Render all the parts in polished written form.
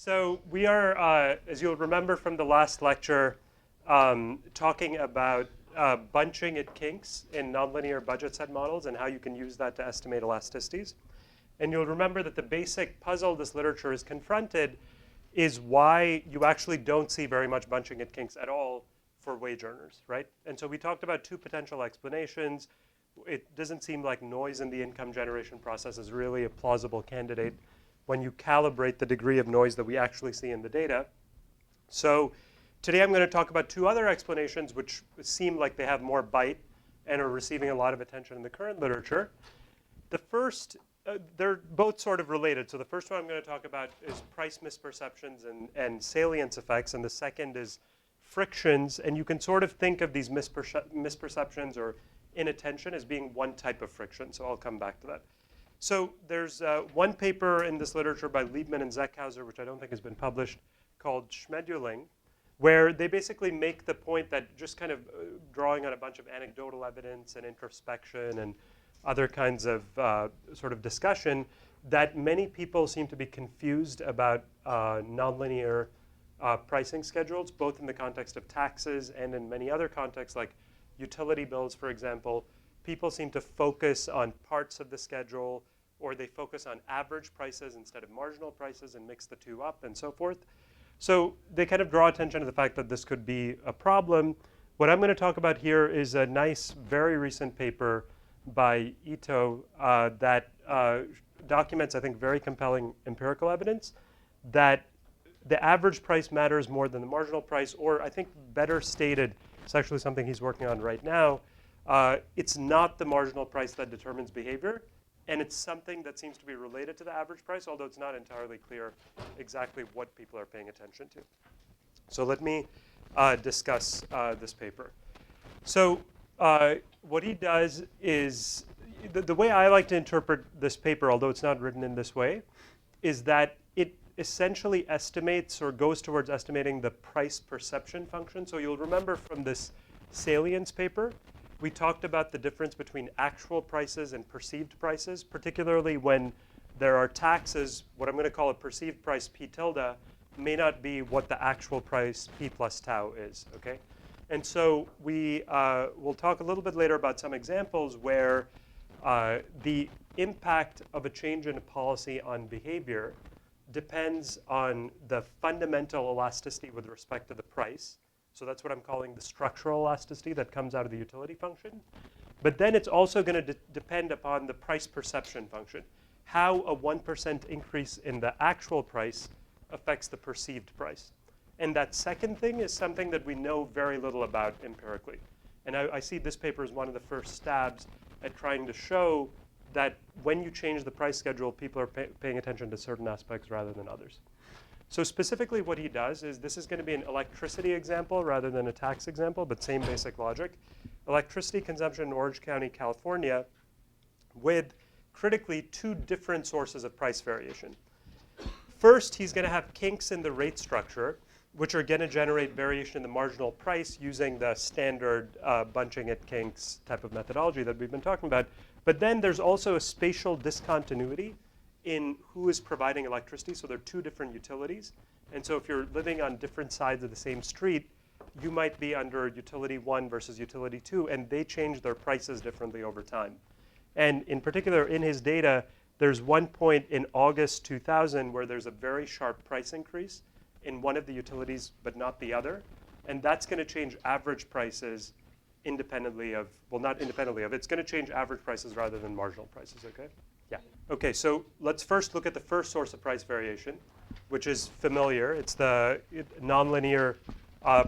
So we are, as you'll remember from the last lecture, talking about bunching at kinks in nonlinear budget set models and how you can use that to estimate elasticities. And you'll remember that the basic puzzle this literature has confronted is why you actually don't see very much bunching at kinks at all for wage earners, right? And so we talked about two potential explanations. It doesn't seem like noise in the income generation process is really a plausible candidate when you calibrate the degree of noise that we actually see in the data. So today I'm going to talk about two other explanations which seem like they have more bite and are receiving a lot of attention in the current literature. The first, they're both sort of related. So the first one I'm going to talk about is price misperceptions and salience effects, and the second is frictions. And you can sort of think of these misperceptions or inattention as being one type of friction. So I'll come back to that. So there's one paper in this literature by Liebman and Zeckhauser, which I don't think has been published, called Schmeduling, where they basically make the point that just kind of drawing on a bunch of anecdotal evidence and introspection and other kinds of sort of discussion, that many people seem to be confused about nonlinear pricing schedules, both in the context of taxes and in many other contexts, like utility bills, for example. People seem to focus on parts of the schedule, or they focus on average prices instead of marginal prices and mix the two up and so forth. So they kind of draw attention to the fact that this could be a problem. What I'm going to talk about here is a nice, very recent paper by Ito that documents, I think, very compelling empirical evidence that the average price matters more than the marginal price, or I think better stated, it's actually something he's working on right now, it's not the marginal price that determines behavior, and it's something that seems to be related to the average price, although it's not entirely clear exactly what people are paying attention to. So let me discuss this paper. So what he does is, the way I like to interpret this paper, although it's not written in this way, is that it essentially estimates or goes towards estimating the price perception function. So you'll remember from this salience paper, we talked about the difference between actual prices and perceived prices, particularly when there are taxes. What I'm going to call a perceived price P tilde may not be what the actual price P plus tau is, okay? And so we will talk a little bit later about some examples where the impact of a change in a policy on behavior depends on the fundamental elasticity with respect to the price. So that's what I'm calling the structural elasticity that comes out of the utility function. But then it's also going to depend upon the price perception function, how a 1% increase in the actual price affects the perceived price. And that second thing is something that we know very little about empirically. And I see this paper as one of the first stabs at trying to show that when you change the price schedule, people are paying attention to certain aspects rather than others. So specifically what he does is, this is going to be an electricity example rather than a tax example, but same basic logic. Electricity consumption in Orange County, California, with critically two different sources of price variation. First, he's going to have kinks in the rate structure, which are going to generate variation in the marginal price using the standard bunching at kinks type of methodology that we've been talking about. But then there's also a spatial discontinuity in who is providing electricity. So there are two different utilities. And so if you're living on different sides of the same street, you might be under utility 1 versus utility 2, and they change their prices differently over time. And in particular, in his data, there's one point in August 2000 where there's a very sharp price increase in one of the utilities, but not the other. And that's going to change average prices independently of, well, not independently of, it's going to change average prices rather than marginal prices, okay? Yeah. Okay, so let's first look at the first source of price variation, which is familiar. It's the nonlinear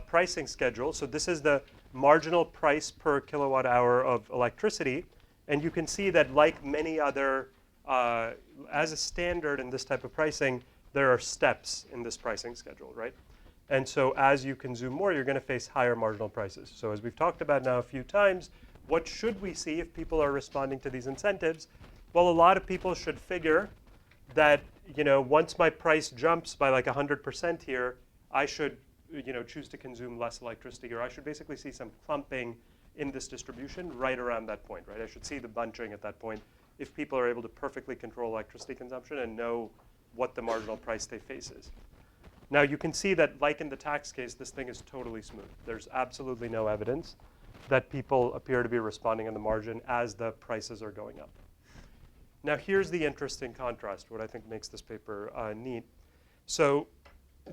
pricing schedule. So this is the marginal price per kilowatt hour of electricity. And you can see that, like many other, as a standard in this type of pricing, there are steps in this pricing schedule, right? And so as you consume more, you're going to face higher marginal prices. So as we've talked about now a few times, what should we see if people are responding to these incentives? Well, a lot of people should figure that, once my price jumps by like 100% here, I should, choose to consume less electricity, or I should basically see some clumping in this distribution right around that point, right? I should see the bunching at that point if people are able to perfectly control electricity consumption and know what the marginal price they face is. Now you can see that, like in the tax case, this thing is totally smooth. There's absolutely no evidence that people appear to be responding on the margin as the prices are going up. Now here's the interesting contrast, what I think makes this paper neat. So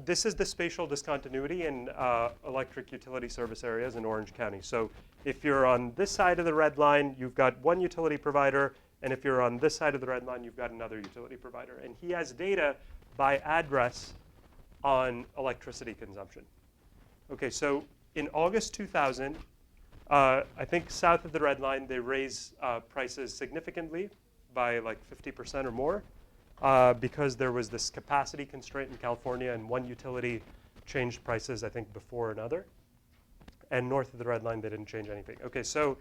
this is the spatial discontinuity in electric utility service areas in Orange County. So if you're on this side of the red line, you've got one utility provider, and if you're on this side of the red line, you've got another utility provider. And he has data by address on electricity consumption. Okay, so in August 2000, I think south of the red line, they raise prices significantly by like 50% or more because there was this capacity constraint in California, and one utility changed prices, I think, before another. And north of the red line, they didn't change anything. Okay, so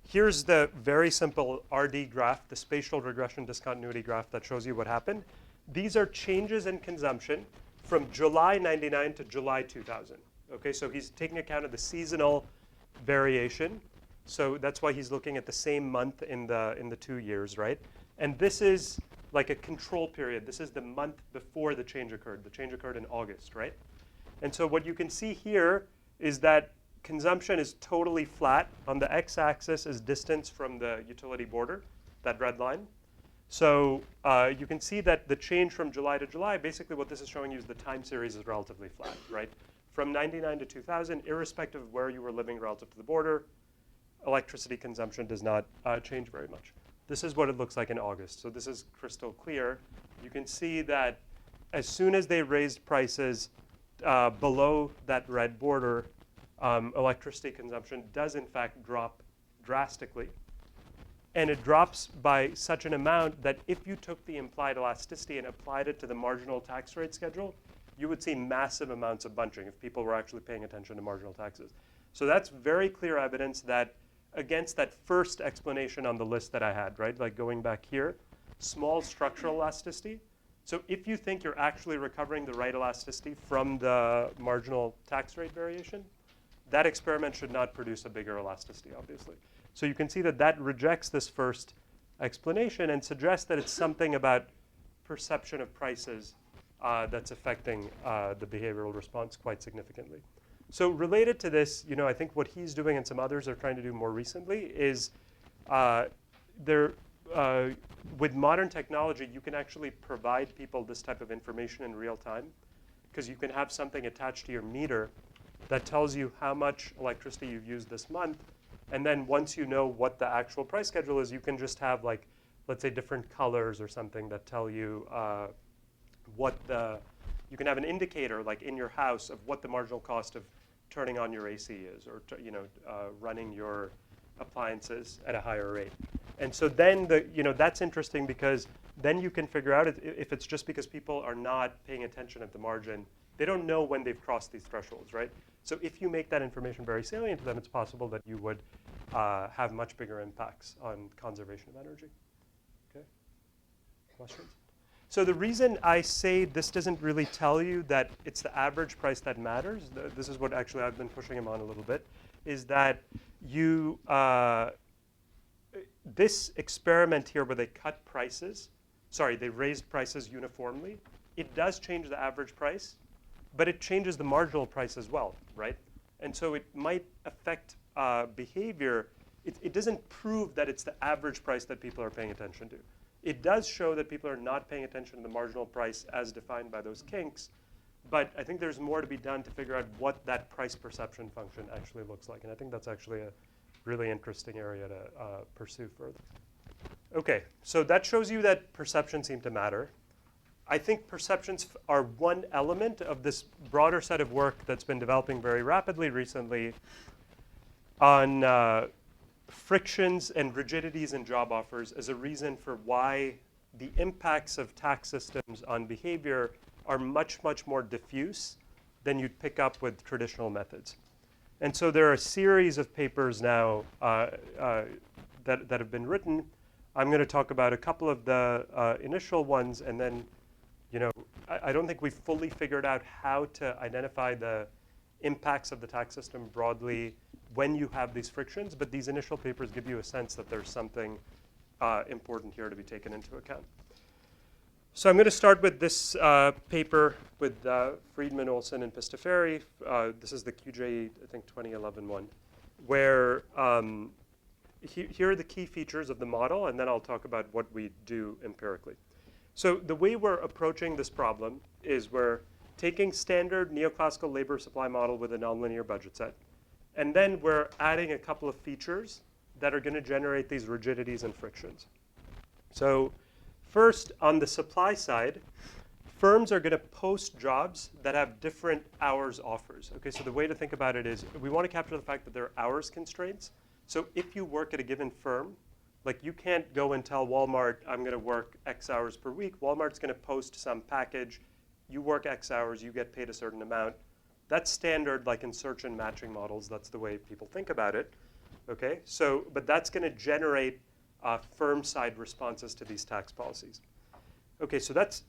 here's the very simple RD graph, the spatial regression discontinuity graph that shows you what happened. These are changes in consumption from July 99 to July 2000. Okay, so he's taking account of the seasonal variation. So that's why he's looking at the same month in the 2 years, right? And this is like a control period. This is the month before the change occurred. The change occurred in August, right? And so what you can see here is that consumption is totally flat. On the x-axis is distance from the utility border, that red line. So you can see that the change from July to July, basically what this is showing you is the time series is relatively flat, right? From 99 to 2000, irrespective of where you were living relative to the border, electricity consumption does not change very much. This is what it looks like in August. So this is crystal clear. You can see that as soon as they raised prices below that red border, electricity consumption does in fact drop drastically. And it drops by such an amount that if you took the implied elasticity and applied it to the marginal tax rate schedule, you would see massive amounts of bunching if people were actually paying attention to marginal taxes. So that's very clear evidence that against that first explanation on the list that I had, right? Like going back here, small structural elasticity. So if you think you're actually recovering the right elasticity from the marginal tax rate variation, that experiment should not produce a bigger elasticity, obviously. So you can see that that rejects this first explanation and suggests that it's something about perception of prices that's affecting the behavioral response quite significantly. So related to this, you know, I think what he's doing and some others are trying to do more recently is with modern technology, you can actually provide people this type of information in real time because you can have something attached to your meter that tells you how much electricity you've used this month. And then once you know what the actual price schedule is, you can just have like, let's say different colors or something that tell you you can have an indicator like in your house of what the marginal cost of turning on your AC is, or running your appliances at a higher rate. And so then that's interesting because then you can figure out if it's just because people are not paying attention at the margin. They don't know when they've crossed these thresholds, right? So if you make that information very salient to them, it's possible that you would have much bigger impacts on conservation of energy. Okay, questions? So the reason I say this doesn't really tell you that it's the average price that matters, this is what actually I've been pushing him on a little bit, is that this experiment here where they cut prices, they raised prices uniformly, it does change the average price, but it changes the marginal price as well, right? And so it might affect behavior. It doesn't prove that it's the average price that people are paying attention to. It does show that people are not paying attention to the marginal price as defined by those kinks, but I think there's more to be done to figure out what that price perception function actually looks like. And I think that's actually a really interesting area to pursue further. Okay, so that shows you that perceptions seem to matter. I think perceptions are one element of this broader set of work that's been developing very rapidly recently on frictions and rigidities in job offers as a reason for why the impacts of tax systems on behavior are much, much more diffuse than you'd pick up with traditional methods. And so there are a series of papers now that have been written. I'm going to talk about a couple of the initial ones, and then I don't think we've fully figured out how to identify the impacts of the tax system broadly when you have these frictions, but these initial papers give you a sense that there's something important here to be taken into account. So I'm going to start with this paper with Friedman, Olson, and Pistafari. This is the QJ, I think, 2011 one, where here are the key features of the model, and then I'll talk about what we do empirically. So the way we're approaching this problem is we're taking standard neoclassical labor supply model with a nonlinear budget set, and then we're adding a couple of features that are going to generate these rigidities and frictions. So first, on the supply side, firms are going to post jobs that have different hours offers. Okay, so the way to think about it is we want to capture the fact that there are hours constraints. So if you work at a given firm, like you can't go and tell Walmart, I'm going to work X hours per week. Walmart's going to post some package. You work X hours, you get paid a certain amount. That's standard, like in search and matching models. That's the way people think about it. Okay, so, but that's going to generate firm-side responses to these tax policies. Okay, so that's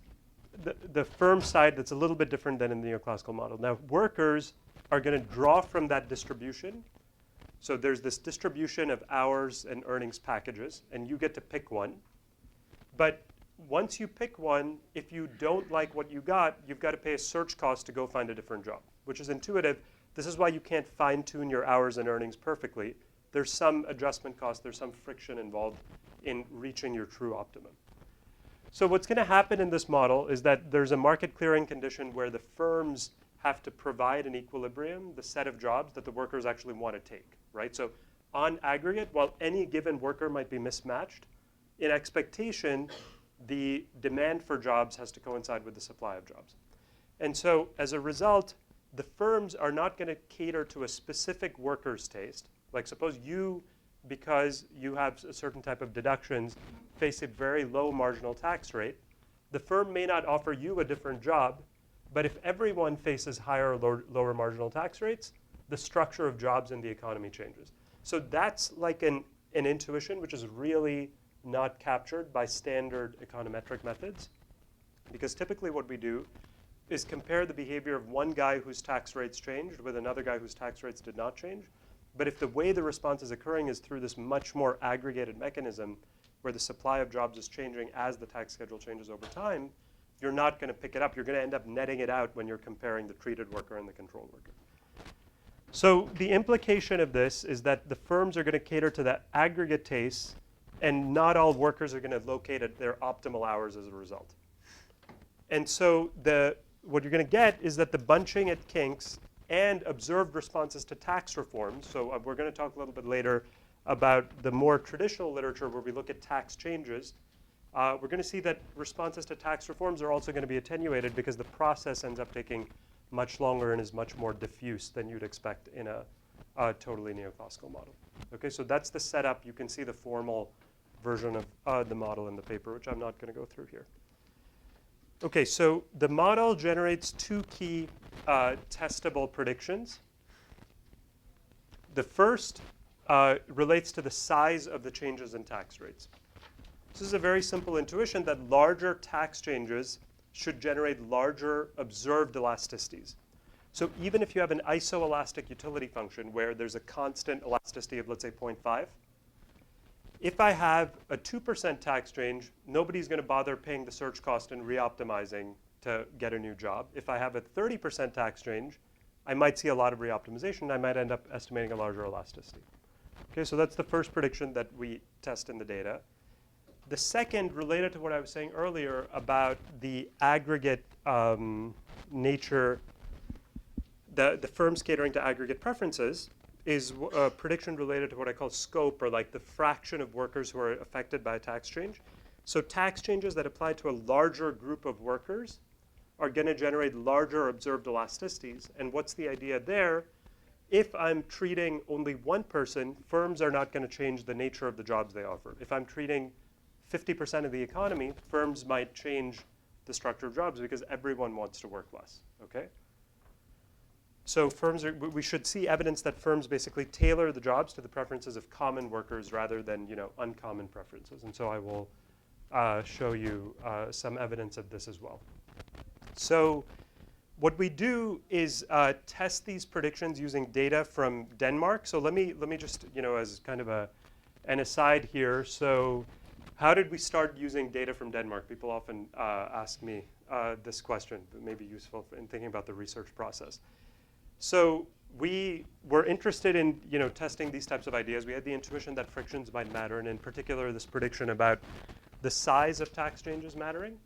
the firm side. That's a little bit different than in the neoclassical model. Now, workers are going to draw from that distribution. So there's this distribution of hours and earnings packages, and you get to pick one. But once you pick one, if you don't like what you got, you've got to pay a search cost to go find a different job, which is intuitive. This is why you can't fine-tune your hours and earnings perfectly. There's some adjustment cost, there's some friction involved in reaching your true optimum. So what's going to happen in this model is that there's a market clearing condition where the firms have to provide an equilibrium, the set of jobs that the workers actually want to take, right? So on aggregate, while any given worker might be mismatched, in expectation, the demand for jobs has to coincide with the supply of jobs. And so as a result, the firms are not going to cater to a specific worker's taste. Like suppose you, because you have a certain type of deductions, face a very low marginal tax rate. The firm may not offer you a different job, but if everyone faces higher or lower marginal tax rates, the structure of jobs in the economy changes. So that's like an intuition which is really not captured by standard econometric methods. Because typically what we do is compare the behavior of one guy whose tax rates changed with another guy whose tax rates did not change. But if the way the response is occurring is through this much more aggregated mechanism where the supply of jobs is changing as the tax schedule changes over time, you're not going to pick it up. You're going to end up netting it out when you're comparing the treated worker and the controlled worker. So the implication of this is that the firms are going to cater to that aggregate taste, and not all workers are going to locate at their optimal hours as a result. And so what you're going to get is that the bunching at kinks and observed responses to tax reforms. So we're going to talk a little bit later about the more traditional literature where we look at tax changes. We're going to see that responses to tax reforms are also going to be attenuated because the process ends up taking much longer and is much more diffuse than you'd expect in a totally neoclassical model. Okay, so that's the setup. You can see the formal version of the model in the paper, which I'm not going to go through here. Okay, so the model generates two key testable predictions. The first relates to the size of the changes in tax rates. This is a very simple intuition that larger tax changes should generate larger observed elasticities. So even if you have an isoelastic utility function where there's a constant elasticity of, let's say, 0.5, if I have a 2% tax change, nobody's going to bother paying the search cost and re-optimizing to get a new job. If I have a 30% tax change, I might see a lot of re-optimization. I might end up estimating a larger elasticity. Okay, so that's the first prediction that we test in the data. The second, related to what I was saying earlier about the aggregate nature, the firms catering to aggregate preferences, is a prediction related to what I call scope, or like the fraction of workers who are affected by a tax change. So tax changes that apply to a larger group of workers are going to generate larger observed elasticities. And what's the idea there? If I'm treating only one person, firms are not going to change the nature of the jobs they offer. If I'm treating 50% of the economy, firms might change the structure of jobs because everyone wants to work less, okay? So we should see evidence that firms basically tailor the jobs to the preferences of common workers rather than, uncommon preferences. And so I will show you some evidence of this as well. So what we do is test these predictions using data from Denmark. So let me just, as kind of an aside here. So how did we start using data from Denmark? People often ask me this question that may be useful in thinking about the research process. So we were interested in testing these types of ideas. We had the intuition that frictions might matter, and in particular this prediction about the size of tax changes mattering.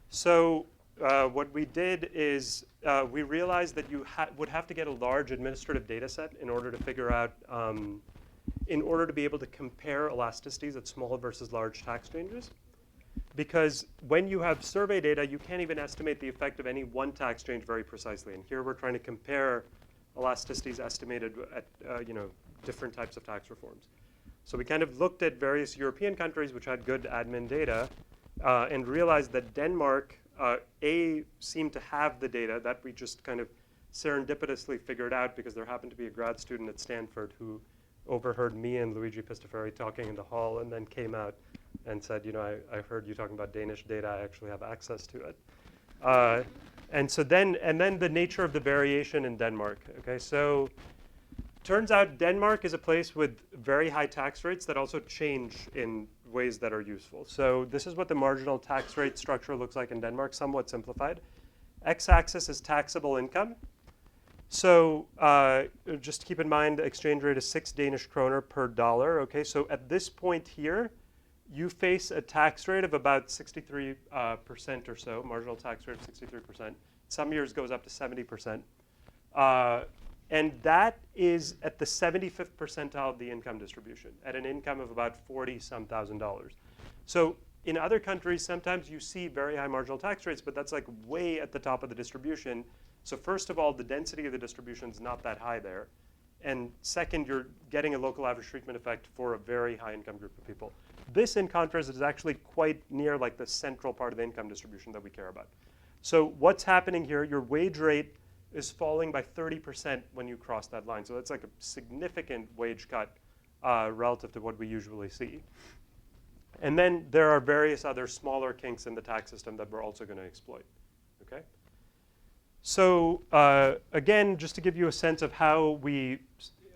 So what we did is we realized that you would have to get a large administrative data set in order to figure out, in order to be able to compare elasticities at small versus large tax changes. Because when you have survey data, you can't even estimate the effect of any one tax change very precisely. And here we're trying to compare elasticities estimated at different types of tax reforms. So we kind of looked at various European countries which had good admin data and realized that Denmark, seemed to have the data that we just kind of serendipitously figured out because there happened to be a grad student at Stanford who overheard me and Luigi Pistafari talking in the hall and then came out and said, I heard you talking about Danish data, I actually have access to it. And then the nature of the variation in Denmark. Okay, so turns out Denmark is a place with very high tax rates that also change in ways that are useful. So this is what the marginal tax rate structure looks like in Denmark, somewhat simplified. X-axis is taxable income. So just keep in mind, the exchange rate is 6 Danish kroner per dollar. Okay, so at this point here, you face a tax rate of about 63% or so, marginal tax rate of 63%. Some years goes up to 70%. And that is at the 75th percentile of the income distribution, at an income of about $40-some thousand. So in other countries, sometimes you see very high marginal tax rates, but that's like way at the top of the distribution. So first of all, the density of the distribution is not that high there. And second, you're getting a local average treatment effect for a very high income group of people. This, in contrast, is actually quite near like the central part of the income distribution that we care about. So what's happening here, your wage rate is falling by 30% when you cross that line. So that's like a significant wage cut relative to what we usually see. And then there are various other smaller kinks in the tax system that we're also going to exploit. Okay? So again, just to give you a sense of how we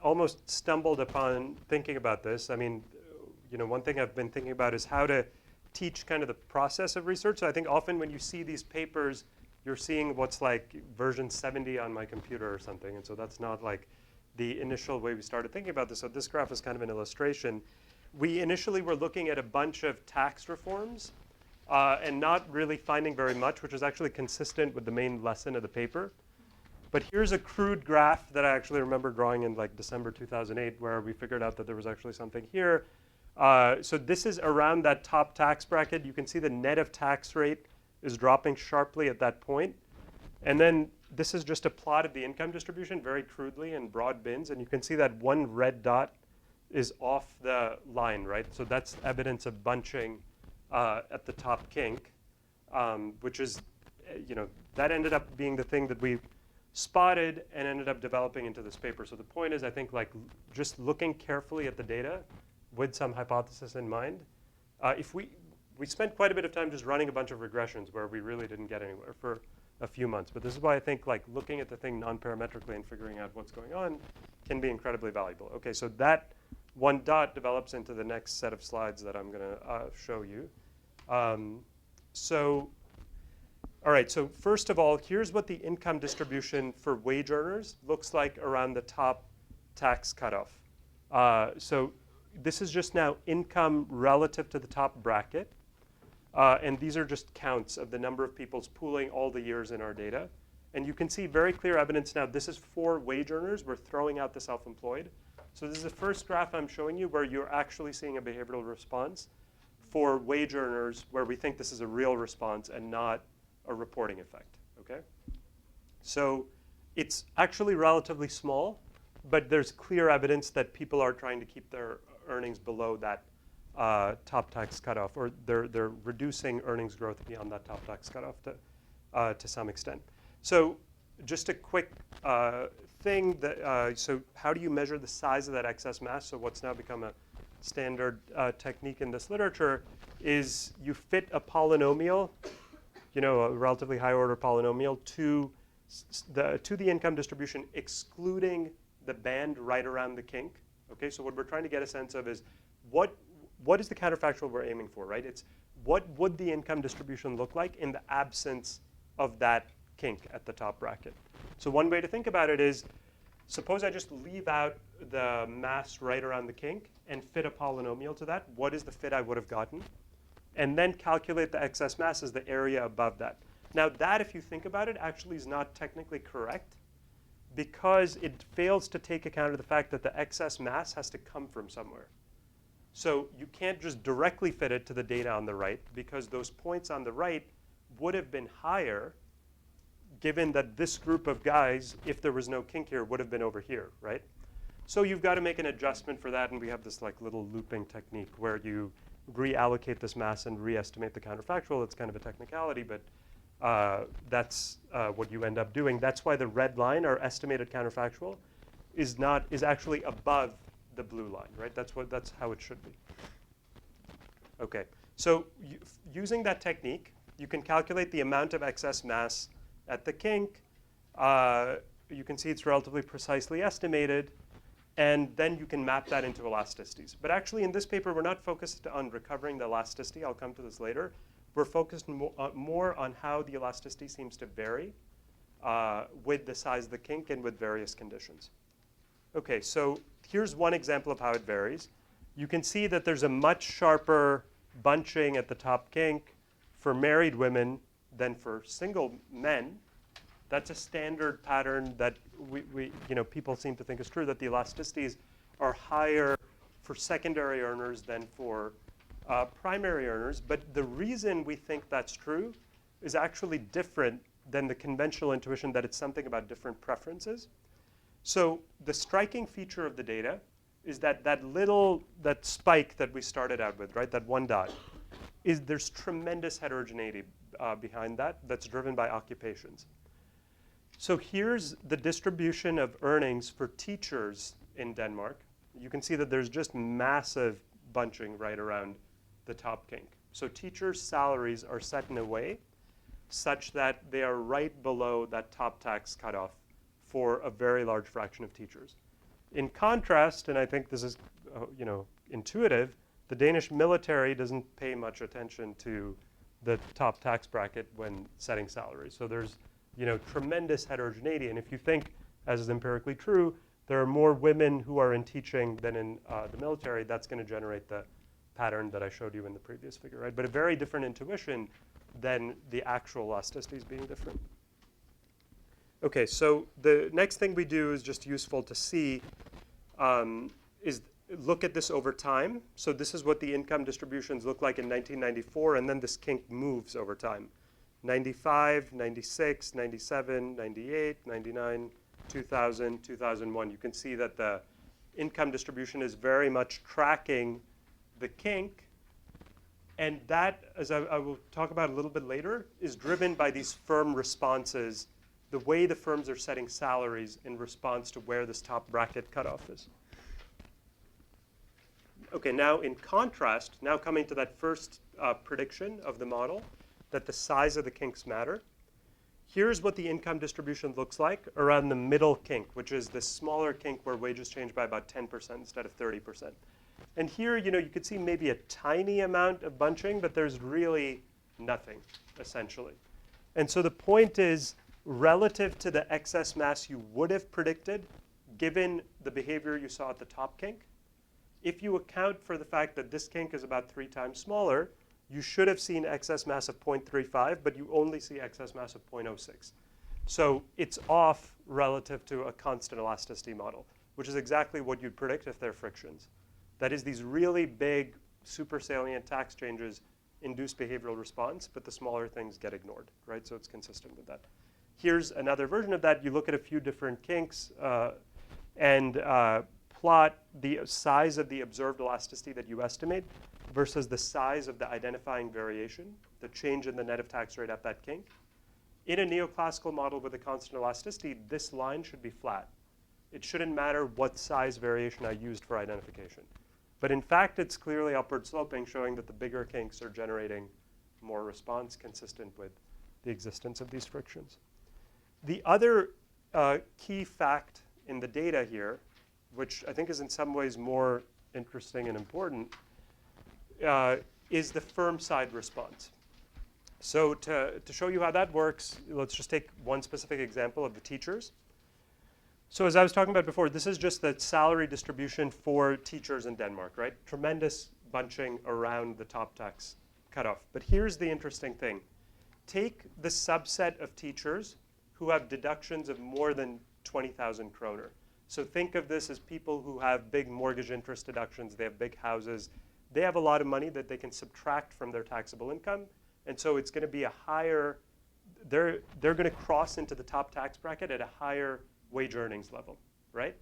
almost stumbled upon thinking about this, I mean, one thing I've been thinking about is how to teach kind of the process of research. So I think often when you see these papers, you're seeing what's like version 70 on my computer or something. And so that's not like the initial way we started thinking about this. So this graph is kind of an illustration. We initially were looking at a bunch of tax reforms and not really finding very much, which is actually consistent with the main lesson of the paper. But here's a crude graph that I actually remember drawing in like December 2008, where we figured out that there was actually something here. So this is around that top tax bracket. You can see the net of tax rate is dropping sharply at that point. And then this is just a plot of the income distribution, very crudely in broad bins. And you can see that one red dot is off the line, right? So that's evidence of bunching at the top kink, which is, that ended up being the thing that we spotted and ended up developing into this paper. So the point is, I think, like just looking carefully at the data with some hypothesis in mind, if we spent quite a bit of time just running a bunch of regressions where we really didn't get anywhere for a few months. But this is why I think like looking at the thing non-parametrically and figuring out what's going on can be incredibly valuable. Okay, so that one dot develops into the next set of slides that I'm going to show you. All right, so first of all, here's what the income distribution for wage earners looks like around the top tax cutoff. So this is just now income relative to the top bracket. And these are just counts of the number of people's pooling all the years in our data. And you can see very clear evidence now. This is for wage earners. We're throwing out the self-employed. So this is the first graph I'm showing you where you're actually seeing a behavioral response for wage earners where we think this is a real response and not a reporting effect. Okay? So it's actually relatively small, but there's clear evidence that people are trying to keep their earnings below that top tax cutoff, or they're reducing earnings growth beyond that top tax cutoff to some extent. So just a quick thing that, so how do you measure the size of that excess mass? So what's now become a standard technique in this literature is you fit a polynomial, a relatively high order polynomial to the income distribution, excluding the band right around the kink. Okay, so what we're trying to get a sense of is what is the counterfactual we're aiming for, right? It's what would the income distribution look like in the absence of that kink at the top bracket? So one way to think about it is, suppose I just leave out the mass right around the kink and fit a polynomial to that. What is the fit I would have gotten? And then calculate the excess mass as the area above that. Now that, if you think about it, actually is not technically correct, because it fails to take account of the fact that the excess mass has to come from somewhere. So you can't just directly fit it to the data on the right, because those points on the right would have been higher given that this group of guys, if there was no kink here, would have been over here, right? So you've got to make an adjustment for that, and we have this like little looping technique where you reallocate this mass and re-estimate the counterfactual. It's kind of a technicality, but that's what you end up doing. That's why the red line, our estimated counterfactual, is actually above the blue line, right? That's how it should be. Okay, so using that technique, you can calculate the amount of excess mass at the kink. You can see it's relatively precisely estimated, and then you can map that into elasticities. But actually, in this paper, we're not focused on recovering the elasticity. I'll come to this later. We're focused more on how the elasticity seems to vary with the size of the kink and with various conditions. Okay, so here's one example of how it varies. You can see that there's a much sharper bunching at the top kink for married women than for single men. That's a standard pattern that people seem to think is true, that the elasticities are higher for secondary earners than for primary earners. But the reason we think that's true is actually different than the conventional intuition that it's something about different preferences. So the striking feature of the data is that that spike that we started out with, right, that one dot, there's tremendous heterogeneity behind that that's driven by occupations. So here's the distribution of earnings for teachers in Denmark. You can see that there's just massive bunching right around the top kink. So teachers' salaries are set in a way such that they are right below that top tax cutoff for a very large fraction of teachers. In contrast, and I think this is intuitive, the Danish military doesn't pay much attention to the top tax bracket when setting salaries. So there's tremendous heterogeneity. And if you think, as is empirically true, there are more women who are in teaching than in the military, that's going to generate the pattern that I showed you in the previous figure, right? But a very different intuition than the actual elasticities being different. Okay, so the next thing we do is just useful to see is look at this over time. So this is what the income distributions look like in 1994, and then this kink moves over time. 95, 96, 97, 98, 99, 2000, 2001. You can see that the income distribution is very much tracking the kink. And that, as I will talk about a little bit later, is driven by these firm responses, the way the firms are setting salaries in response to where this top bracket cutoff is. Okay, now in contrast, now coming to that first prediction of the model, that the size of the kinks matter. Here's what the income distribution looks like around the middle kink, which is the smaller kink where wages change by about 10% instead of 30%. And here, you could see maybe a tiny amount of bunching, but there's really nothing, essentially. And so the point is, relative to the excess mass you would have predicted, given the behavior you saw at the top kink, if you account for the fact that this kink is about 3 times smaller, you should have seen excess mass of 0.35, but you only see excess mass of 0.06. So it's off relative to a constant elasticity model, which is exactly what you'd predict if they're frictions. That is, these really big super salient tax changes induce behavioral response, but the smaller things get ignored, right? So it's consistent with that. Here's another version of that. You look at a few different kinks and plot the size of the observed elasticity that you estimate versus the size of the identifying variation, the change in the net of tax rate at that kink. In a neoclassical model with a constant elasticity, this line should be flat. It shouldn't matter what size variation I used for identification. But in fact, it's clearly upward sloping, showing that the bigger kinks are generating more response consistent with the existence of these frictions. The other key fact in the data here, which I think is in some ways more interesting and important, is the firm side response. So to show you how that works, let's just take one specific example of the teachers. So as I was talking about before, this is just the salary distribution for teachers in Denmark, right? Tremendous bunching around the top tax cutoff. But here's the interesting thing. Take the subset of teachers who have deductions of more than 20,000 kroner. So think of this as people who have big mortgage interest deductions, they have big houses, they have a lot of money that they can subtract from their taxable income, and so it's going to be a higher, they're going to cross into the top tax bracket at a higher wage earnings level, right?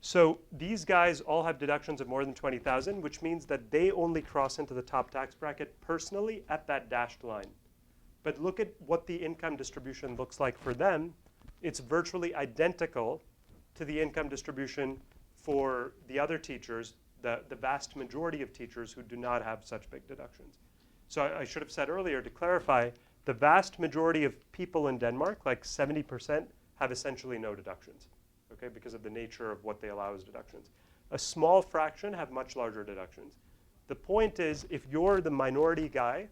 So these guys all have deductions of more than 20,000, which means that they only cross into the top tax bracket personally at that dashed line. But look at what the income distribution looks like for them. It's virtually identical to the income distribution for the other teachers, the vast majority of teachers who do not have such big deductions. So I should have said earlier, to clarify, the vast majority of people in Denmark, like 70%, have essentially no deductions, okay, because of the nature of what they allow as deductions. A small fraction have much larger deductions. The point is, if you're the minority guy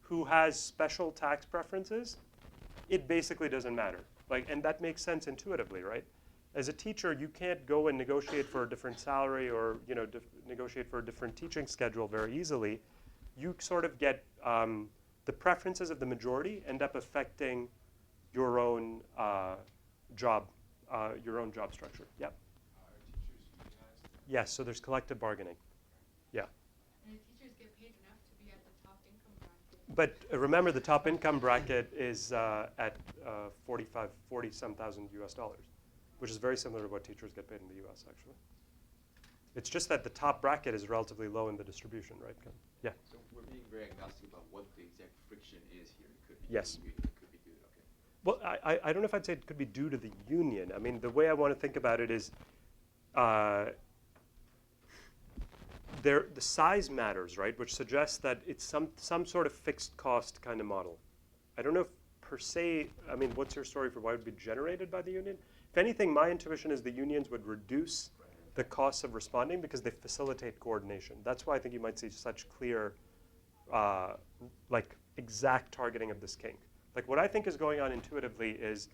who has special tax preferences, it basically doesn't matter. Like, and that makes sense intuitively, right? As a teacher, you can't go and negotiate for a different salary or negotiate for a different teaching schedule very easily. You sort of get the preferences of the majority end up affecting your own job structure. Yeah. Are teachers unionized? Yes. So there's collective bargaining. Yeah. And the teachers get paid enough to be at the top income bracket. But remember, the top income bracket is at 40-some thousand US dollars, which is very similar to what teachers get paid in the US, actually. It's just that the top bracket is relatively low in the distribution, right? Yeah. So we're being very agnostic about what the exact friction is here. It could be Yes. It could be due to, okay. Well, I don't know if I'd say it could be due to the union. I mean, the way I want to think about it is the size matters, right? Which suggests that it's some sort of fixed cost kind of model. I don't know if per se, I mean, what's your story for why it would be generated by the union? If anything, my intuition is the unions would reduce the costs of responding because they facilitate coordination. That's why I think you might see such clear, like, exact targeting of this kink. Like, what I think is going on intuitively is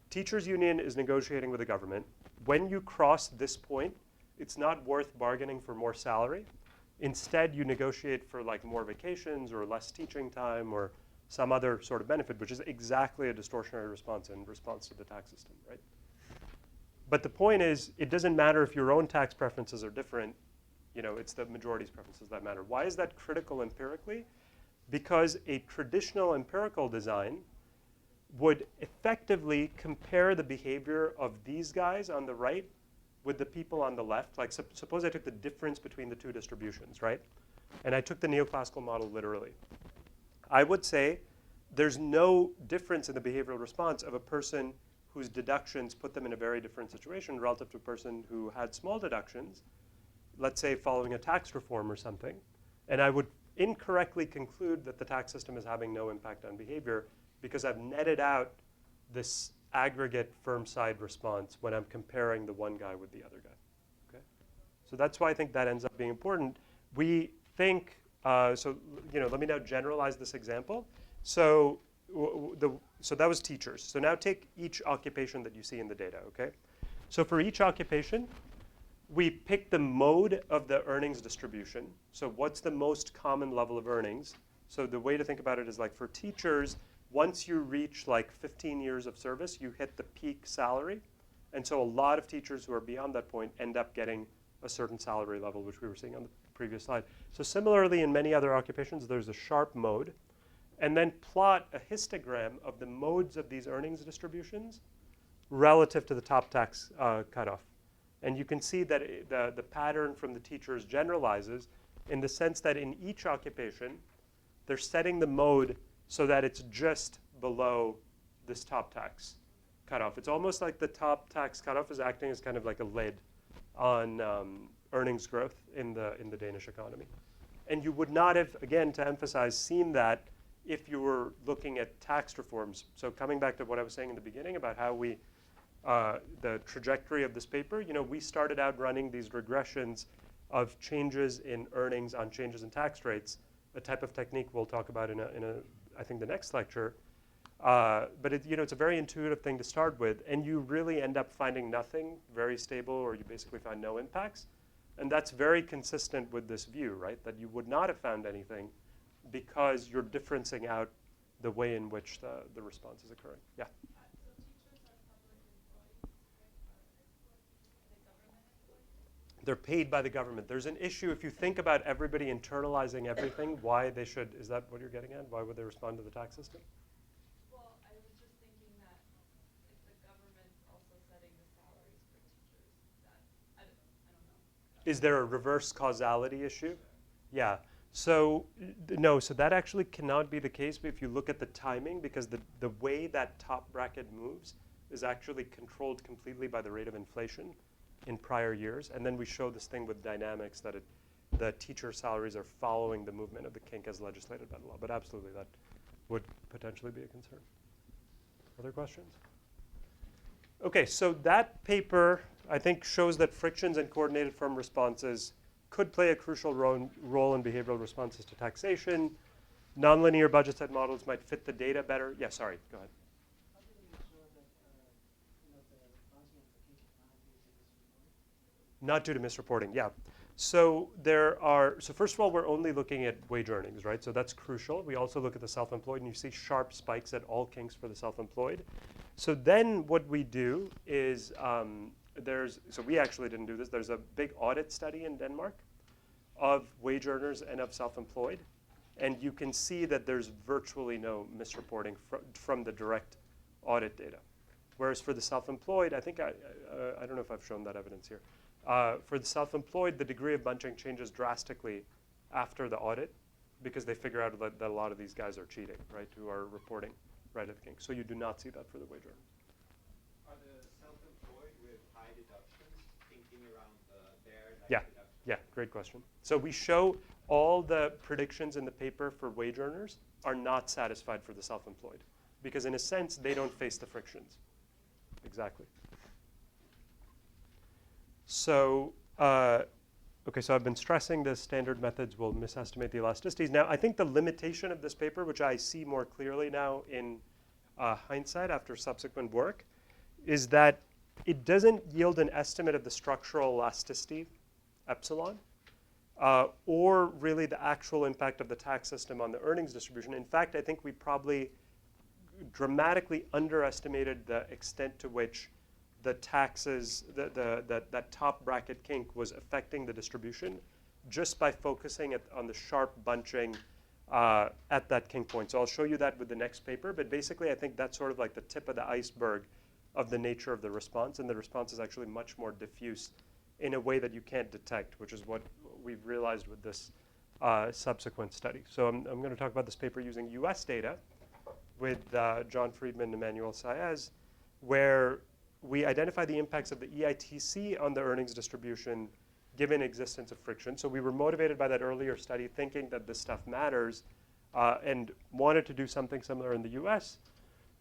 teachers' union is negotiating with the government. When you cross this point, it's not worth bargaining for more salary. Instead, you negotiate for like more vacations or less teaching time or some other sort of benefit, which is exactly a distortionary response in response to the tax system, right? But the point is, it doesn't matter if your own tax preferences are different. It's the majority's preferences that matter. Why is that critical empirically? Because a traditional empirical design would effectively compare the behavior of these guys on the right with the people on the left. Like, suppose I took the difference between the two distributions, right? And I took the neoclassical model literally. I would say there's no difference in the behavioral response of a person whose deductions put them in a very different situation relative to a person who had small deductions, let's say following a tax reform or something. And I would incorrectly conclude that the tax system is having no impact on behavior because I've netted out this aggregate firm side response when I'm comparing the one guy with the other guy. Okay? So that's why I think that ends up being important. We think, let me now generalize this example. So that was teachers. So now take each occupation that you see in the data, okay? So for each occupation, we pick the mode of the earnings distribution. So what's the most common level of earnings? So the way to think about it is like for teachers, once you reach like 15 years of service, you hit the peak salary. And so a lot of teachers who are beyond that point end up getting a certain salary level, which we were seeing on the previous slide. So similarly, in many other occupations, there's a sharp mode. And then plot a histogram of the modes of these earnings distributions relative to the top tax cutoff. And you can see that the pattern from the teachers generalizes in the sense that in each occupation, they're setting the mode so that it's just below this top tax cutoff. It's almost like the top tax cutoff is acting as kind of like a lid on earnings growth in the Danish economy. And you would not have, again, to emphasize, seen that if you were looking at tax reforms. So coming back to what I was saying in the beginning about how the trajectory of this paper, we started out running these regressions of changes in earnings on changes in tax rates, a type of technique we'll talk about in I think the next lecture. But it's a very intuitive thing to start with, and you really end up finding nothing very stable, or you basically find no impacts. And that's very consistent with this view, right? That you would not have found anything because you're differencing out the way in which the response is occurring. Yeah? So teachers are public employees, right? Are the government employees? They're paid by the government. There's an issue if you think about everybody internalizing everything, why they should, is that what you're getting at? Why would they respond to the tax system? Well, I was just thinking that if the government's also setting the salaries for teachers, that, I don't know. Is there a reverse causality issue? Yeah. So no, so that actually cannot be the case if you look at the timing, because the way that top bracket moves is actually controlled completely by the rate of inflation in prior years. And then we show this thing with dynamics that the teacher salaries are following the movement of the kink as legislated by the law. But absolutely, that would potentially be a concern. Other questions? Okay, so that paper, I think, shows that frictions and coordinated firm responses could play a crucial role in behavioral responses to taxation. Nonlinear budget set models might fit the data better. Yeah, sorry, go ahead. How do we ensure that the Proxying application Not due to misreporting, yeah. So so first of all, we're only looking at wage earnings, right? So that's crucial. We also look at the self-employed, and you see sharp spikes at all kinks for the self-employed. So then what we do is, so we actually didn't do this. There's a big audit study in Denmark of wage earners and of self-employed. And you can see that there's virtually no misreporting from the direct audit data. Whereas for the self-employed, I think, I don't know if I've shown that evidence here. For the self-employed, the degree of bunching changes drastically after the audit because they figure out that a lot of these guys are cheating, right, who are reporting right at the kink. So you do not see that for the wage earners. Are the self-employed with high deductions thinking around their Yeah. deductions? Yeah, great question. So we show all the predictions in the paper for wage earners are not satisfied for the self-employed because in a sense, they don't face the frictions. Exactly. So, okay, so I've been stressing the standard methods will misestimate the elasticities. Now, I think the limitation of this paper, which I see more clearly now in hindsight after subsequent work, is that it doesn't yield an estimate of the structural elasticity, epsilon, or really the actual impact of the tax system on the earnings distribution. In fact, I think we probably dramatically underestimated the extent to which the taxes, that top bracket kink was affecting the distribution just by focusing on the sharp bunching at that kink point. So I'll show you that with the next paper, but basically I think that's sort of like the tip of the iceberg of the nature of the response, and the response is actually much more diffuse in a way that you can't detect, which is what we've realized with this subsequent study. So I'm going to talk about this paper using US data with John Friedman and Emmanuel Saez, where we identify the impacts of the EITC on the earnings distribution given existence of friction. So we were motivated by that earlier study thinking that this stuff matters and wanted to do something similar in the US.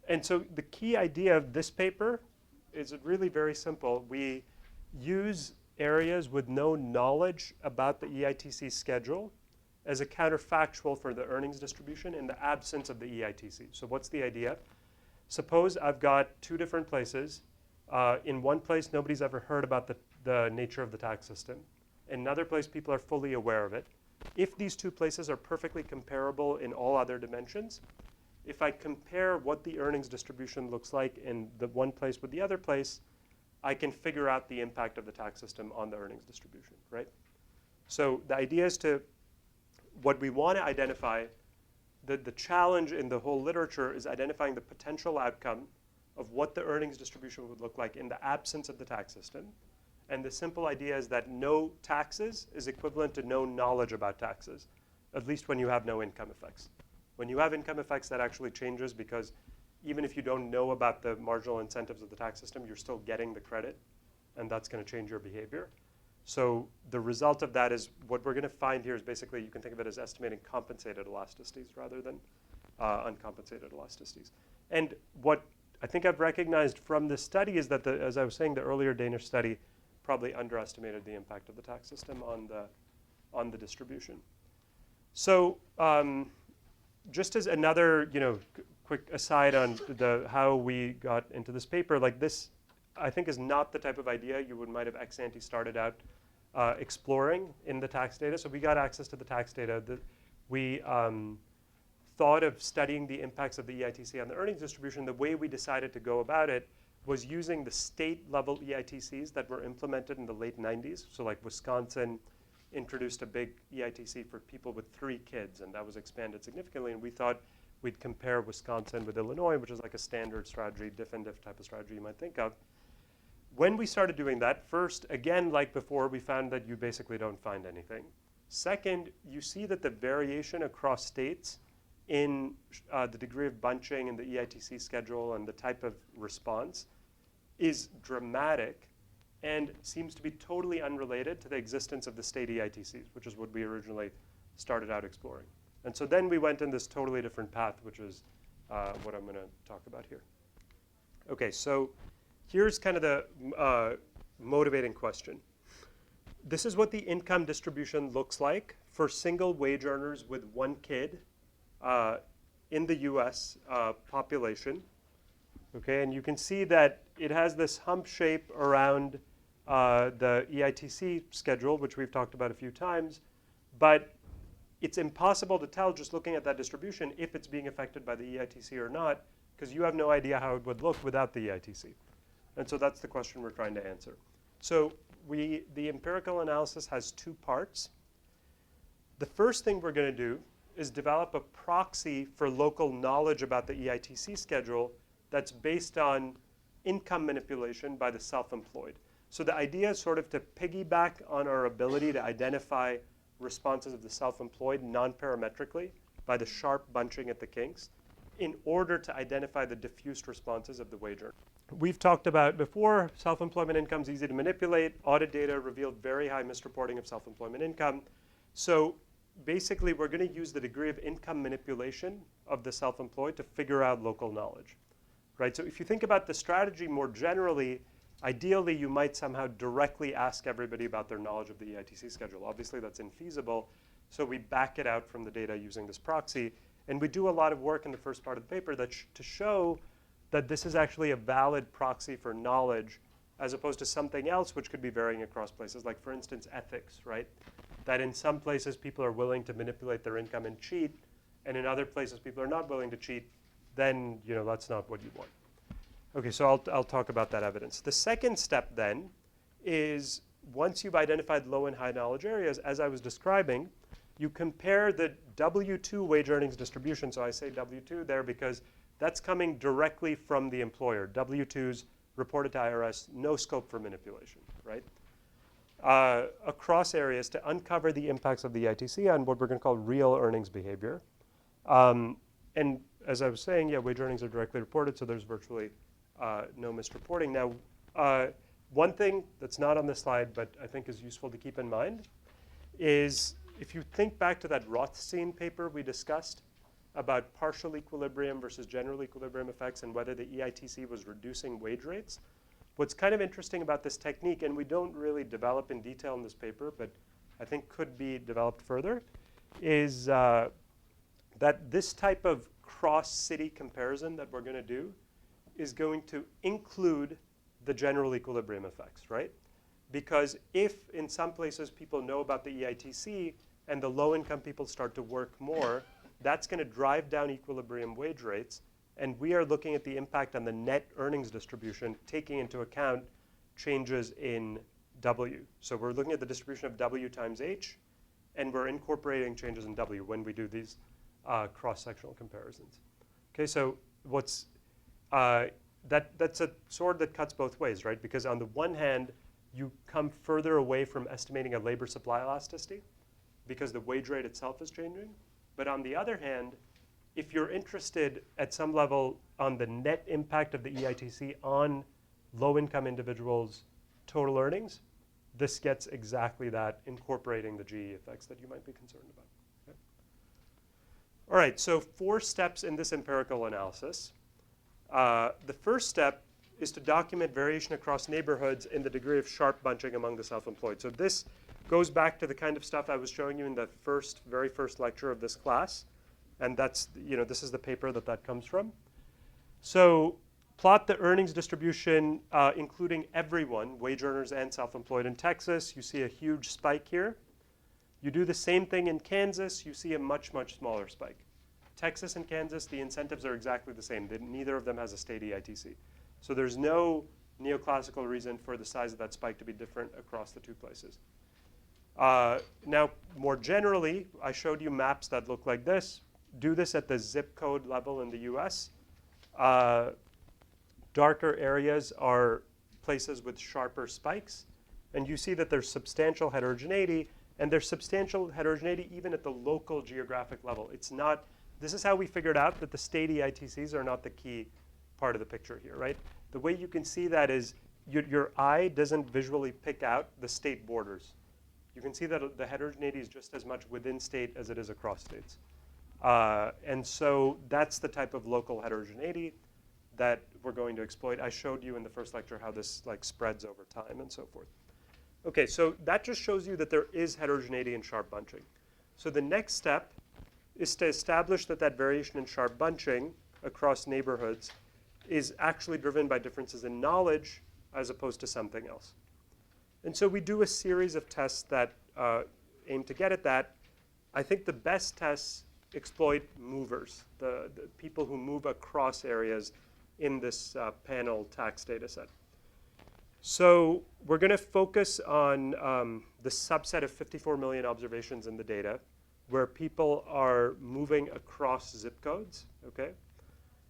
And so the key idea of this paper is really very simple. We use areas with no knowledge about the EITC schedule as a counterfactual for the earnings distribution in the absence of the EITC. So what's the idea? Suppose I've got two different places. In one place, nobody's ever heard about the nature of the tax system. In another place, people are fully aware of it. If these two places are perfectly comparable in all other dimensions, if I compare what the earnings distribution looks like in the one place with the other place, I can figure out the impact of the tax system on the earnings distribution, right? So the idea is what we want to identify, the challenge in the whole literature is identifying the potential outcome of what the earnings distribution would look like in the absence of the tax system. And the simple idea is that no taxes is equivalent to no knowledge about taxes, at least when you have no income effects. When you have income effects, that actually changes because even if you don't know about the marginal incentives of the tax system, you're still getting the credit, and that's going to change your behavior. So the result of that is what we're going to find here is basically you can think of it as estimating compensated elasticities rather than uncompensated elasticities. And what I think I've recognized from this study is that, as I was saying, the earlier Danish study, probably underestimated the impact of the tax system on the distribution. So just as another, quick aside on how we got into this paper, like this, I think is not the type of idea you might have ex ante started out exploring in the tax data. So we got access to the tax data. We thought of studying the impacts of the EITC on the earnings distribution. The way we decided to go about it was using the state level EITCs that were implemented in the late 90s. So like Wisconsin introduced a big EITC for people with 3 kids, and that was expanded significantly. And we thought we'd compare Wisconsin with Illinois, which is like a standard strategy, diff and diff type of strategy you might think of. When we started doing that, first, again, like before, we found that you basically don't find anything. Second, you see that the variation across states in the degree of bunching in the EITC schedule and the type of response is dramatic and seems to be totally unrelated to the existence of the state EITCs, which is what we originally started out exploring. And so then we went in this totally different path, which is what I'm going to talk about here. Okay, so here's kind of the motivating question. This is what the income distribution looks like for single wage earners with 1 kid in the US population. Okay, and you can see that it has this hump shape around the EITC schedule, which we've talked about a few times, but it's impossible to tell just looking at that distribution if it's being affected by the EITC or not, because you have no idea how it would look without the EITC. And so that's the question we're trying to answer. So the empirical analysis has 2 parts. The first thing we're going to do is develop a proxy for local knowledge about the EITC schedule that's based on income manipulation by the self-employed. So the idea is sort of to piggyback on our ability to identify responses of the self-employed non-parametrically by the sharp bunching at the kinks in order to identify the diffused responses of the wage earner. We've talked about before, self-employment income is easy to manipulate. Audit data revealed very high misreporting of self-employment income. So basically, we're going to use the degree of income manipulation of the self-employed to figure out local knowledge, right? So if you think about the strategy more generally, ideally, you might somehow directly ask everybody about their knowledge of the EITC schedule. Obviously, that's infeasible, so we back it out from the data using this proxy. And we do a lot of work in the first part of the paper to show that this is actually a valid proxy for knowledge as opposed to something else which could be varying across places, like, for instance, ethics, right? That in some places, people are willing to manipulate their income and cheat, and in other places, people are not willing to cheat, then that's not what you want. Okay, so I'll talk about that evidence. The second step then is once you've identified low and high knowledge areas, as I was describing, you compare the W-2 wage earnings distribution. So I say W-2 there because that's coming directly from the employer. W-2s reported to IRS, no scope for manipulation, right? Across areas to uncover the impacts of the EITC on what we're going to call real earnings behavior. And as I was saying, yeah, wage earnings are directly reported, so there's virtually no misreporting. Now, one thing that's not on this slide, but I think is useful to keep in mind, is if you think back to that Rothstein paper we discussed about partial equilibrium versus general equilibrium effects and whether the EITC was reducing wage rates, what's kind of interesting about this technique, and we don't really develop in detail in this paper, but I think could be developed further, is that this type of cross-city comparison that we're going to do is going to include the general equilibrium effects, right? Because if in some places people know about the EITC and the low-income people start to work more, that's going to drive down equilibrium wage rates. And we are looking at the impact on the net earnings distribution, taking into account changes in W. So we're looking at the distribution of W times H, and we're incorporating changes in W when we do these cross-sectional comparisons. Okay, so what's that's a sword that cuts both ways, right? Because on the one hand, you come further away from estimating a labor supply elasticity because the wage rate itself is changing. But on the other hand, if you're interested at some level on the net impact of the EITC on low-income individuals' total earnings, this gets exactly that, incorporating the GE effects that you might be concerned about. Okay? All right, so 4 steps in this empirical analysis. The first step is to document variation across neighborhoods in the degree of sharp bunching among the self-employed. So this goes back to the kind of stuff I was showing you in the very first lecture of this class. And that's, this is the paper that comes from. So plot the earnings distribution, including everyone, wage earners and self-employed in Texas. You see a huge spike here. You do the same thing in Kansas, you see a much, much smaller spike. Texas and Kansas, the incentives are exactly the same. Neither of them has a state EITC. So there's no neoclassical reason for the size of that spike to be different across the two places. Now, more generally, I showed you maps that look like this. Do this at the zip code level in the US. Darker areas are places with sharper spikes. And you see that there's substantial heterogeneity. And there's substantial heterogeneity even at the local geographic level. This is how we figured out that the state EITCs are not the key part of the picture here, right? The way you can see that is your eye doesn't visually pick out the state borders. You can see that the heterogeneity is just as much within state as it is across states. And so that's the type of local heterogeneity that we're going to exploit. I showed you in the first lecture how this spreads over time and so forth. Okay, so that just shows you that there is heterogeneity in sharp bunching. So the next step is to establish that variation in sharp bunching across neighborhoods is actually driven by differences in knowledge as opposed to something else. And so we do a series of tests that aim to get at that. I think the best tests exploit movers, the people who move across areas in this panel tax data set. So we're going to focus on the subset of 54 million observations in the data where people are moving across zip codes, okay?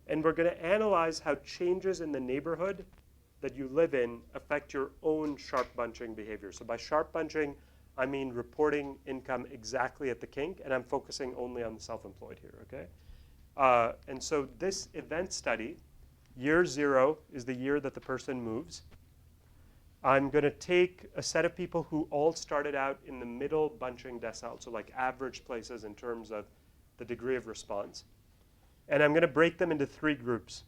And we're going to analyze how changes in the neighborhood that you live in affect your own sharp bunching behavior. So by sharp bunching, I mean reporting income exactly at the kink, and I'm focusing only on the self-employed here, okay? And so this event study, year 0 is the year that the person moves. I'm going to take a set of people who all started out in the middle bunching decile, so like average places in terms of the degree of response. And I'm going to break them into 3 groups.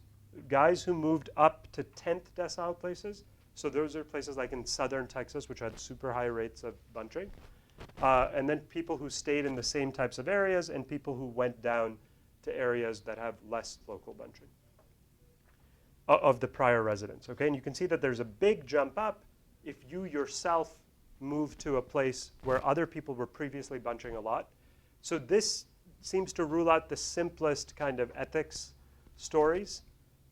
Guys who moved up to 10th decile places. So those are places like in southern Texas, which had super high rates of bunching. And then people who stayed in the same types of areas and people who went down to areas that have less local bunching of the prior residents, okay? And you can see that there's a big jump up if you yourself move to a place where other people were previously bunching a lot. So this seems to rule out the simplest kind of ethics stories,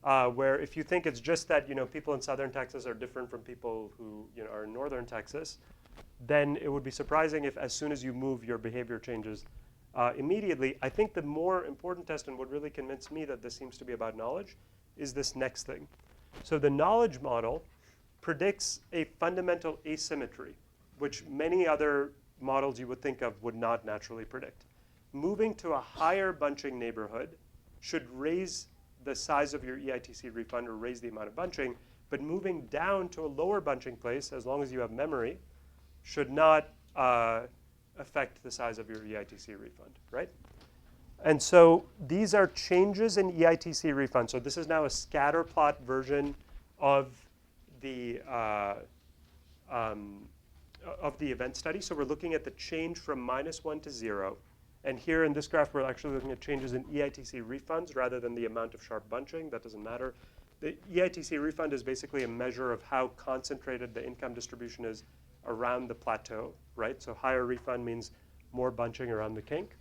where if you think it's just that people in southern Texas are different from people who are in northern Texas, then it would be surprising if as soon as you move, your behavior changes immediately. I think the more important test and what really convinced me that this seems to be about knowledge is this next thing. So the knowledge model predicts a fundamental asymmetry, which many other models you would think of would not naturally predict. Moving to a higher bunching neighborhood should raise the size of your EITC refund or raise the amount of bunching, but moving down to a lower bunching place, as long as you have memory, should not affect the size of your EITC refund, right? And so these are changes in EITC refund. So this is now a scatter plot version of the event study. So we're looking at the change from -1 to 0. And here in this graph, we're actually looking at changes in EITC refunds rather than the amount of sharp bunching. That doesn't matter. The EITC refund is basically a measure of how concentrated the income distribution is around the plateau, right? So higher refund means more bunching around the kink.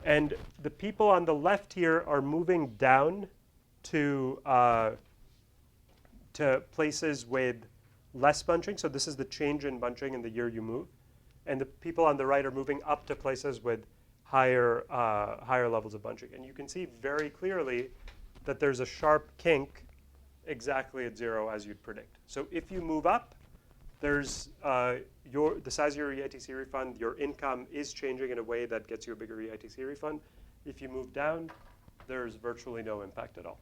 And the people on the left here are moving down to places with less bunching. So this is the change in bunching in the year you move. And the people on the right are moving up to places with higher levels of bunching. And you can see very clearly that there's a sharp kink exactly at 0 as you'd predict. So if you move up, there's the size of your EITC refund, your income is changing in a way that gets you a bigger EITC refund. If you move down, there's virtually no impact at all.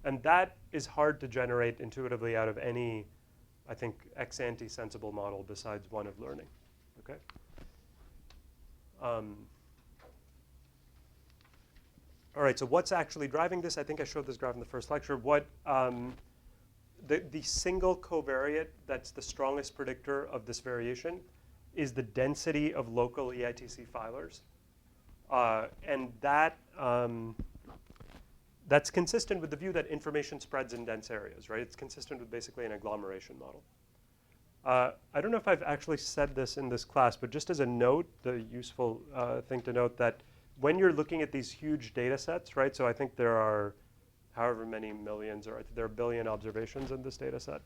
And that is hard to generate intuitively out of any, I think, ex-ante sensible model besides one of learning, okay? All right, so what's actually driving this? I think I showed this graph in the first lecture. the single covariate that's the strongest predictor of this variation is the density of local EITC filers. And that's consistent with the view that information spreads in dense areas, right? It's consistent with basically an agglomeration model. I don't know if I've actually said this in this class, but just as a note, the useful thing to note that when you're looking at these huge data sets, right? So I think there are however many millions, or I think there are a billion observations in this data set.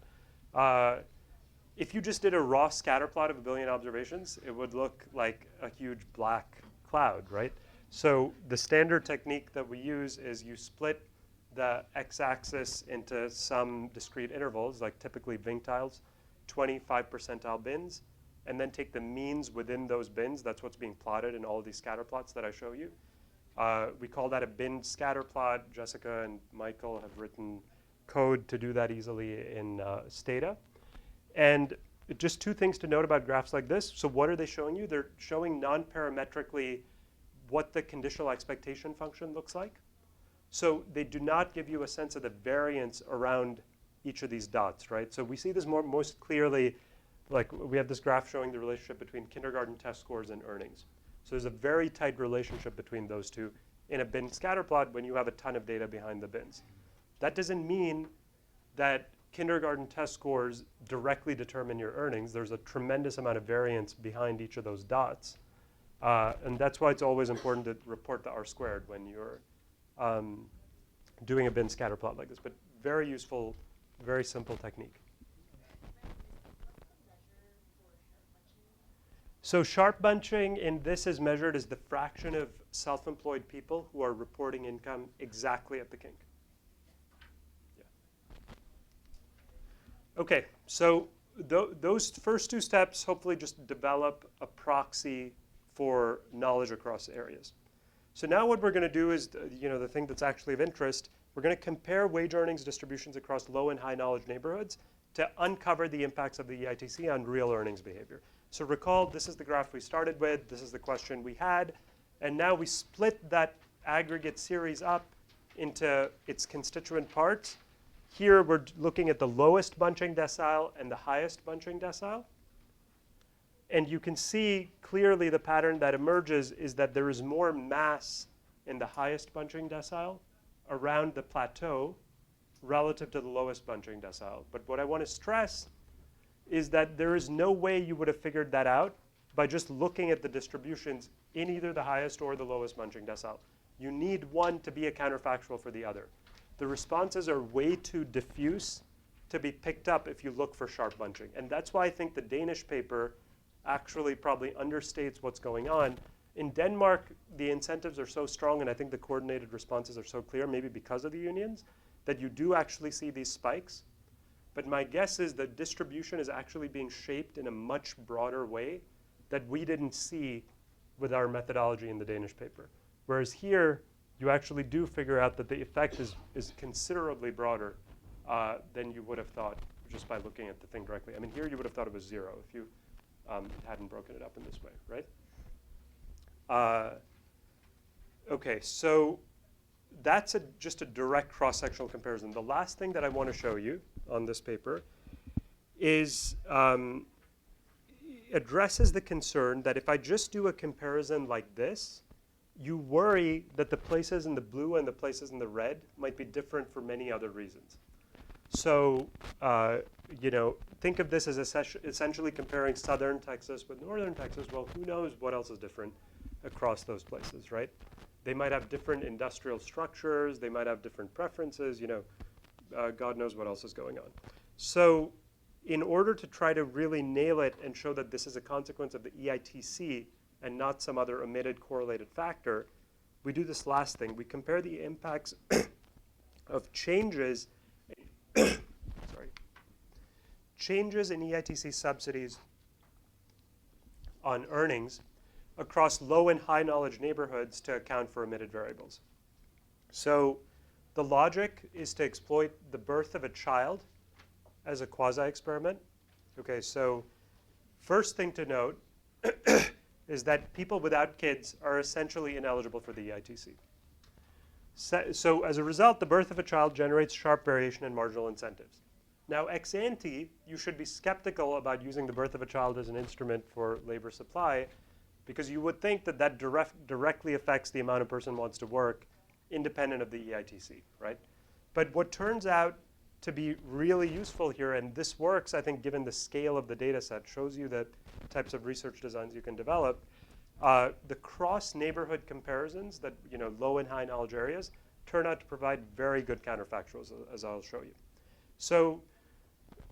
If you just did a raw scatter plot of a billion observations, it would look like a huge black cloud, right? So the standard technique that we use is you split the x-axis into some discrete intervals, like typically vinctiles, 25 percentile bins, and then take the means within those bins. That's what's being plotted in all of these scatter plots that I show you. We call that a bin scatter plot. Jessica and Michael have written code to do that easily in Stata. And just two things to note about graphs like this. So what are they showing you? They're showing non-parametrically what the conditional expectation function looks like. So they do not give you a sense of the variance around each of these dots, right? So we see this most clearly, like we have this graph showing the relationship between kindergarten test scores and earnings. So there's a very tight relationship between those two in a bin scatter plot when you have a ton of data behind the bins. That doesn't mean that kindergarten test scores directly determine your earnings. There's a tremendous amount of variance behind each of those dots. And that's why it's always important to report the R-squared when you're doing a bin scatter plot like this. But very useful, very simple technique. So sharp bunching in this is measured as the fraction of self-employed people who are reporting income exactly at the kink. Yeah. Okay, so those first two steps hopefully just develop a proxy for knowledge across areas. So now what we're going to do is, the thing that's actually of interest, we're going to compare wage earnings distributions across low and high knowledge neighborhoods to uncover the impacts of the EITC on real earnings behavior. So recall, this is the graph we started with, this is the question we had, and now we split that aggregate series up into its constituent parts. Here we're looking at the lowest bunching decile and the highest bunching decile. And you can see clearly the pattern that emerges is that there is more mass in the highest bunching decile around the plateau relative to the lowest bunching decile. But what I want to stress is that there is no way you would have figured that out by just looking at the distributions in either the highest or the lowest bunching decile. You need one to be a counterfactual for the other. The responses are way too diffuse to be picked up if you look for sharp bunching. And that's why I think the Danish paper actually probably understates what's going on. In Denmark, the incentives are so strong, and I think the coordinated responses are so clear, maybe because of the unions, that you do actually see these spikes. But my guess is the distribution is actually being shaped in a much broader way that we didn't see with our methodology in the Danish paper. Whereas here, you actually do figure out that the effect is considerably broader than you would have thought just by looking at the thing directly. I mean, here you would have thought it was 0 if you hadn't broken it up in this way, right? Okay, so that's just a direct cross-sectional comparison. The last thing that I want to show you on this paper is addresses the concern that if I just do a comparison like this, you worry that the places in the blue and the places in the red might be different for many other reasons. So, think of this as essentially comparing southern Texas with northern Texas. Well, who knows what else is different across those places, right? They might have different industrial structures. They might have different preferences. God knows what else is going on. So in order to try to really nail it and show that this is a consequence of the EITC and not some other omitted correlated factor, we do this last thing. We compare the impacts of changes changes in EITC subsidies on earnings across low and high knowledge neighborhoods to account for omitted variables. So the logic is to exploit the birth of a child as a quasi-experiment. Okay, so first thing to note is that people without kids are essentially ineligible for the EITC. So as a result, the birth of a child generates sharp variation in marginal incentives. Now, ex ante, you should be skeptical about using the birth of a child as an instrument for labor supply, because you would think that that directly affects the amount a person wants to work, independent of the EITC, right? But what turns out to be really useful here, and this works, I think, given the scale of the data set, shows you the types of research designs you can develop. The cross-neighborhood comparisons that, low and high knowledge areas turn out to provide very good counterfactuals, as I'll show you. So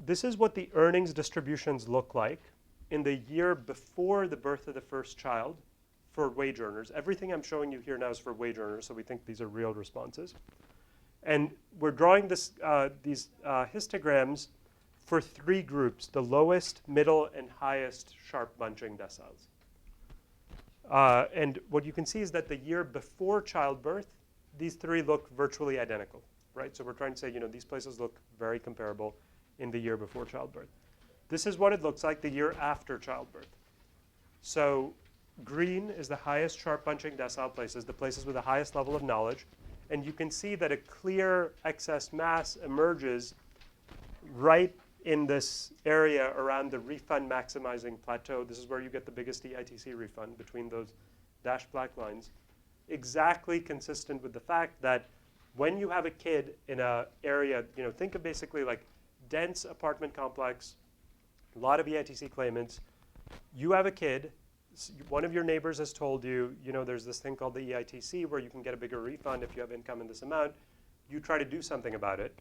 this is what the earnings distributions look like in the year before the birth of the first child for wage earners. Everything I'm showing you here now is for wage earners, so we think these are real responses. And we're drawing these histograms for 3 groups: the lowest, middle, and highest sharp bunching deciles. And what you can see is that the year before childbirth, these 3 look virtually identical, right? So we're trying to say, these places look very comparable in the year before childbirth. This is what it looks like the year after childbirth. So green is the highest sharp bunching decile places, the places with the highest level of knowledge. And you can see that a clear excess mass emerges right in this area around the refund maximizing plateau. This is where you get the biggest EITC refund, between those dashed black lines. Exactly consistent with the fact that when you have a kid in an area, think of basically like dense apartment complex, a lot of EITC claimants, you have a kid, one of your neighbors has told you, there's this thing called the EITC where you can get a bigger refund if you have income in this amount. You try to do something about it.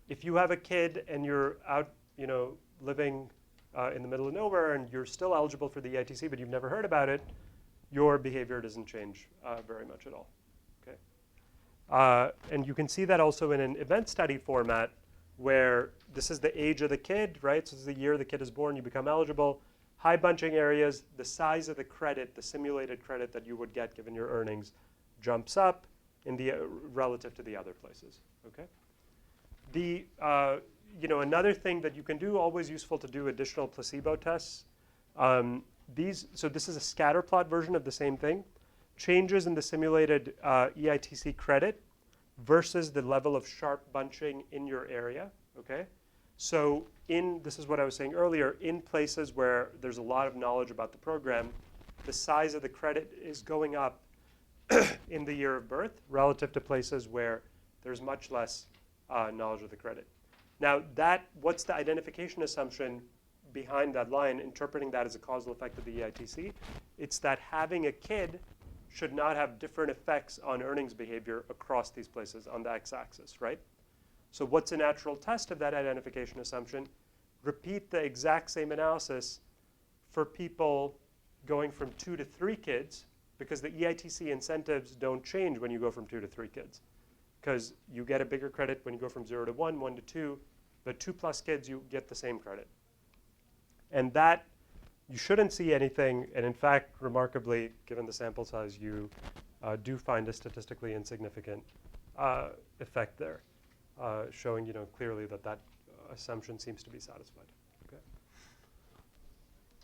If you have a kid and you're out, living in the middle of nowhere and you're still eligible for the EITC but you've never heard about it, your behavior doesn't change very much at all. Okay? And you can see that also in an event study format where this is the age of the kid, right? So this is the year the kid is born, you become eligible. High bunching areas, the size of the credit, the simulated credit that you would get given your earnings, jumps up in the relative to the other places. Okay. The another thing that you can do, always useful to do additional placebo tests. So this is a scatter plot version of the same thing. Changes in the simulated EITC credit versus the level of sharp bunching in your area. Okay. So this is what I was saying earlier, in places where there's a lot of knowledge about the program, the size of the credit is going up in the year of birth relative to places where there's much less knowledge of the credit. Now what's the identification assumption behind that line, interpreting that as a causal effect of the EITC? It's that having a kid should not have different effects on earnings behavior across these places on the x-axis, right? So what's a natural test of that identification assumption? Repeat the exact same analysis for people going from 2 to 3 kids, because the EITC incentives don't change when you go from 2 to 3 kids, because you get a bigger credit when you go from 0 to 1, 1 to 2, but 2+ kids, you get the same credit. And that, you shouldn't see anything, and in fact, remarkably, given the sample size, you do find a statistically insignificant effect there. Showing clearly that assumption seems to be satisfied. Okay.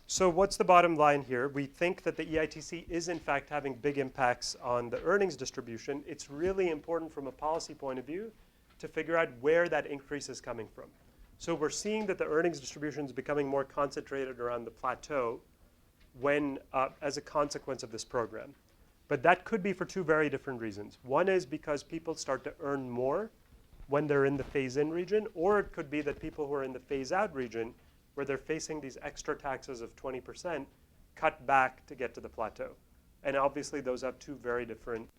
So what's the bottom line here? We think that the EITC is in fact having big impacts on the earnings distribution. It's really important from a policy point of view to figure out where that increase is coming from. So we're seeing that the earnings distribution is becoming more concentrated around the plateau when, as a consequence of this program. But that could be for 2 very different reasons. One is because people start to earn more when they're in the phase-in region, or it could be that people who are in the phase-out region, where they're facing these extra taxes of 20%, cut back to get to the plateau. And obviously, those have 2 very different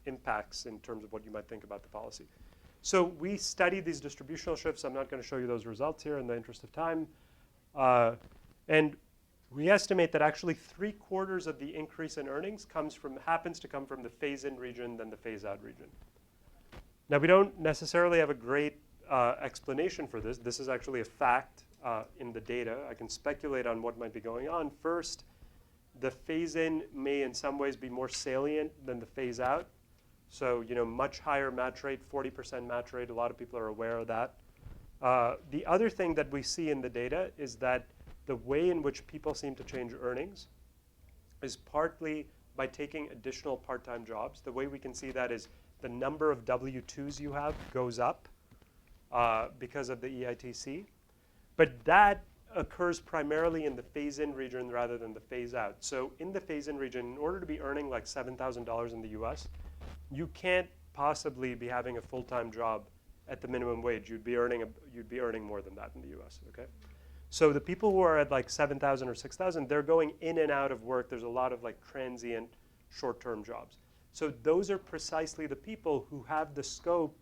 impacts in terms of what you might think about the policy. So we studied these distributional shifts. I'm not going to show you those results here in the interest of time. And we estimate that actually 3/4 of the increase in earnings happens to come from the phase-in region than the phase-out region. Now, we don't necessarily have a great explanation for this. This is actually a fact in the data. I can speculate on what might be going on. First, the phase-in may in some ways be more salient than the phase-out. So, much higher match rate, 40% match rate. A lot of people are aware of that. The other thing that we see in the data is that the way in which people seem to change earnings is partly by taking additional part-time jobs. The way we can see that is the number of W-2s you have goes up because of the EITC. But that occurs primarily in the phase-in region rather than the phase-out. So in the phase-in region, in order to be earning like $7,000 in the US, you can't possibly be having a full-time job at the minimum wage. You'd be earning more than that in the US, okay? So the people who are at like 7,000 or 6,000, they're going in and out of work. There's a lot of like transient short-term jobs. So those are precisely the people who have the scope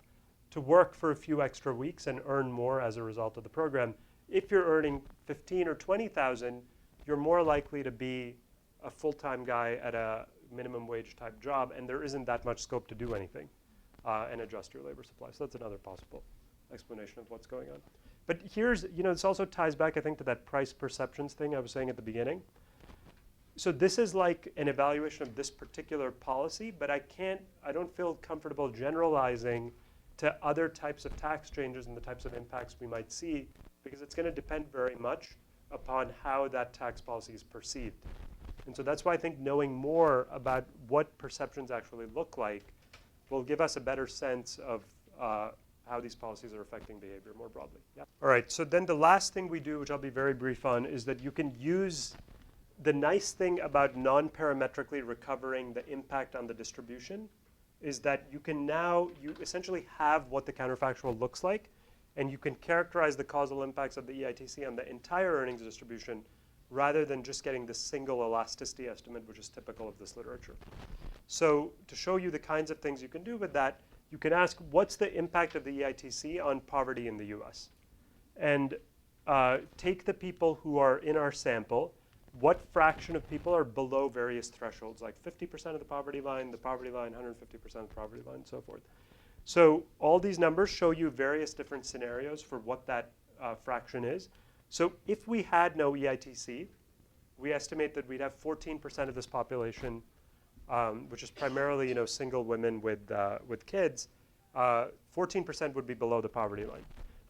to work for a few extra weeks and earn more as a result of the program. If you're earning 15 or 20,000, you're more likely to be a full-time guy at a minimum wage type job, and there isn't that much scope to do anything and adjust your labor supply. So that's another possible explanation of what's going on. But here's, this also ties back, I think, to that price perceptions thing I was saying at the beginning. So this is like an evaluation of this particular policy, but I don't feel comfortable generalizing to other types of tax changes and the types of impacts we might see, because it's going to depend very much upon how that tax policy is perceived. And so that's why I think knowing more about what perceptions actually look like will give us a better sense of how these policies are affecting behavior more broadly. Yeah. All right, so then the last thing we do, which I'll be very brief on, is that you can use the nice thing about non-parametrically recovering the impact on the distribution is that you essentially have what the counterfactual looks like, and you can characterize the causal impacts of the EITC on the entire earnings distribution rather than just getting the single elasticity estimate, which is typical of this literature. So to show you the kinds of things you can do with that, you can ask, what's the impact of the EITC on poverty in the US? And take the people who are in our sample, what fraction of people are below various thresholds, like 50% of the poverty line, 150% of the poverty line, and so forth. So all these numbers show you various different scenarios for what that fraction is. So if we had no EITC, we estimate that we'd have 14% of this population, which is primarily single women with kids. 14% would be below the poverty line.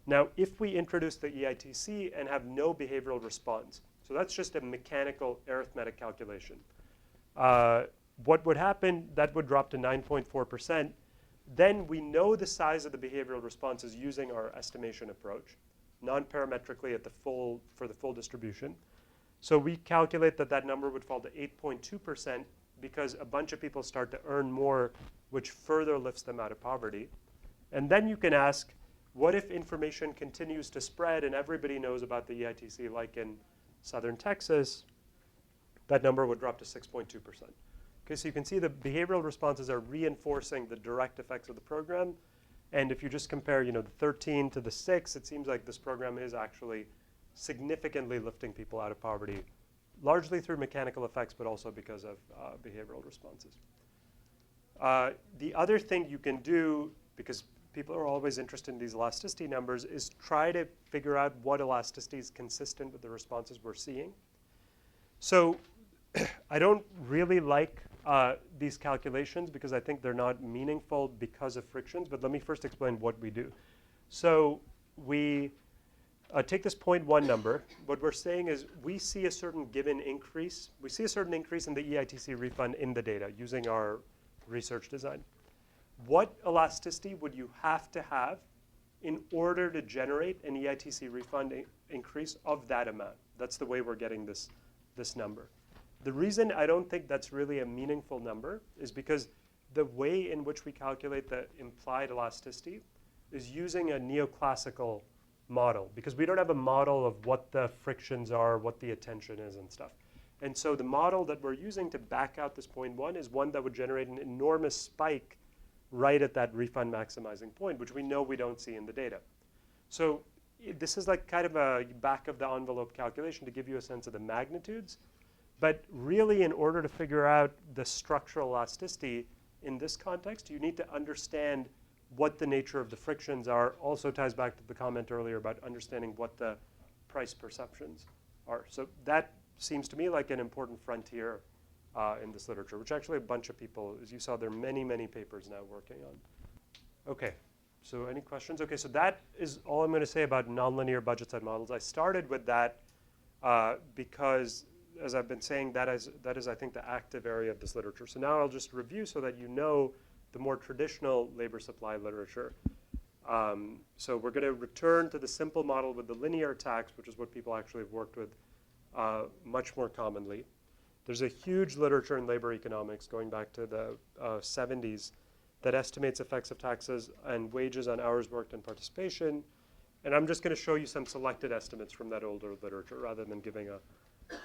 Now, if we introduce the EITC and have no behavioral response, so that's just a mechanical arithmetic calculation, what would happen? That would drop to 9.4%. Then we know the size of the behavioral responses using our estimation approach, non-parametrically for the full distribution. So we calculate that number would fall to 8.2% because a bunch of people start to earn more, which further lifts them out of poverty. And then you can ask, what if information continues to spread and everybody knows about the EITC, like in southern Texas? That number would drop to 6.2%. Okay, so you can see the behavioral responses are reinforcing the direct effects of the program. And if you just compare, the 13 to the 6, it seems like this program is actually significantly lifting people out of poverty, largely through mechanical effects, but also because of behavioral responses. The other thing you can do, because people are always interested in these elasticity numbers, is try to figure out what elasticity is consistent with the responses we're seeing. So I don't really like these calculations because I think they're not meaningful because of frictions, but let me first explain what we do. So we take this 0.1 number. What we're saying is we see a certain given increase. We see a certain increase in the EITC refund in the data using our research design. What elasticity would you have to have in order to generate an EITC refund increase of that amount? That's the way we're getting this number. The reason I don't think that's really a meaningful number is because the way in which we calculate the implied elasticity is using a neoclassical model, because we don't have a model of what the frictions are, what the attention is and stuff. And so the model that we're using to back out this 0.1 is one that would generate an enormous spike right at that refund maximizing point, which we know we don't see in the data. So this is like kind of a back of the envelope calculation to give you a sense of the magnitudes. But really, in order to figure out the structural elasticity in this context, you need to understand what the nature of the frictions are. Also ties back to the comment earlier about understanding what the price perceptions are. So that seems to me like an important frontier in this literature, which actually a bunch of people, as you saw, there are many, many papers now working on. Okay, so any questions? Okay, so that is all I'm going to say about nonlinear budget set models. I started with that because, as I've been saying, that is, I think, the active area of this literature. So now I'll just review so that you know the more traditional labor supply literature. So we're going to return to the simple model with the linear tax, which is what people actually have worked with much more commonly. There's a huge literature in labor economics going back to the 70s that estimates effects of taxes and wages on hours worked and participation. And I'm just going to show you some selected estimates from that older literature rather than giving a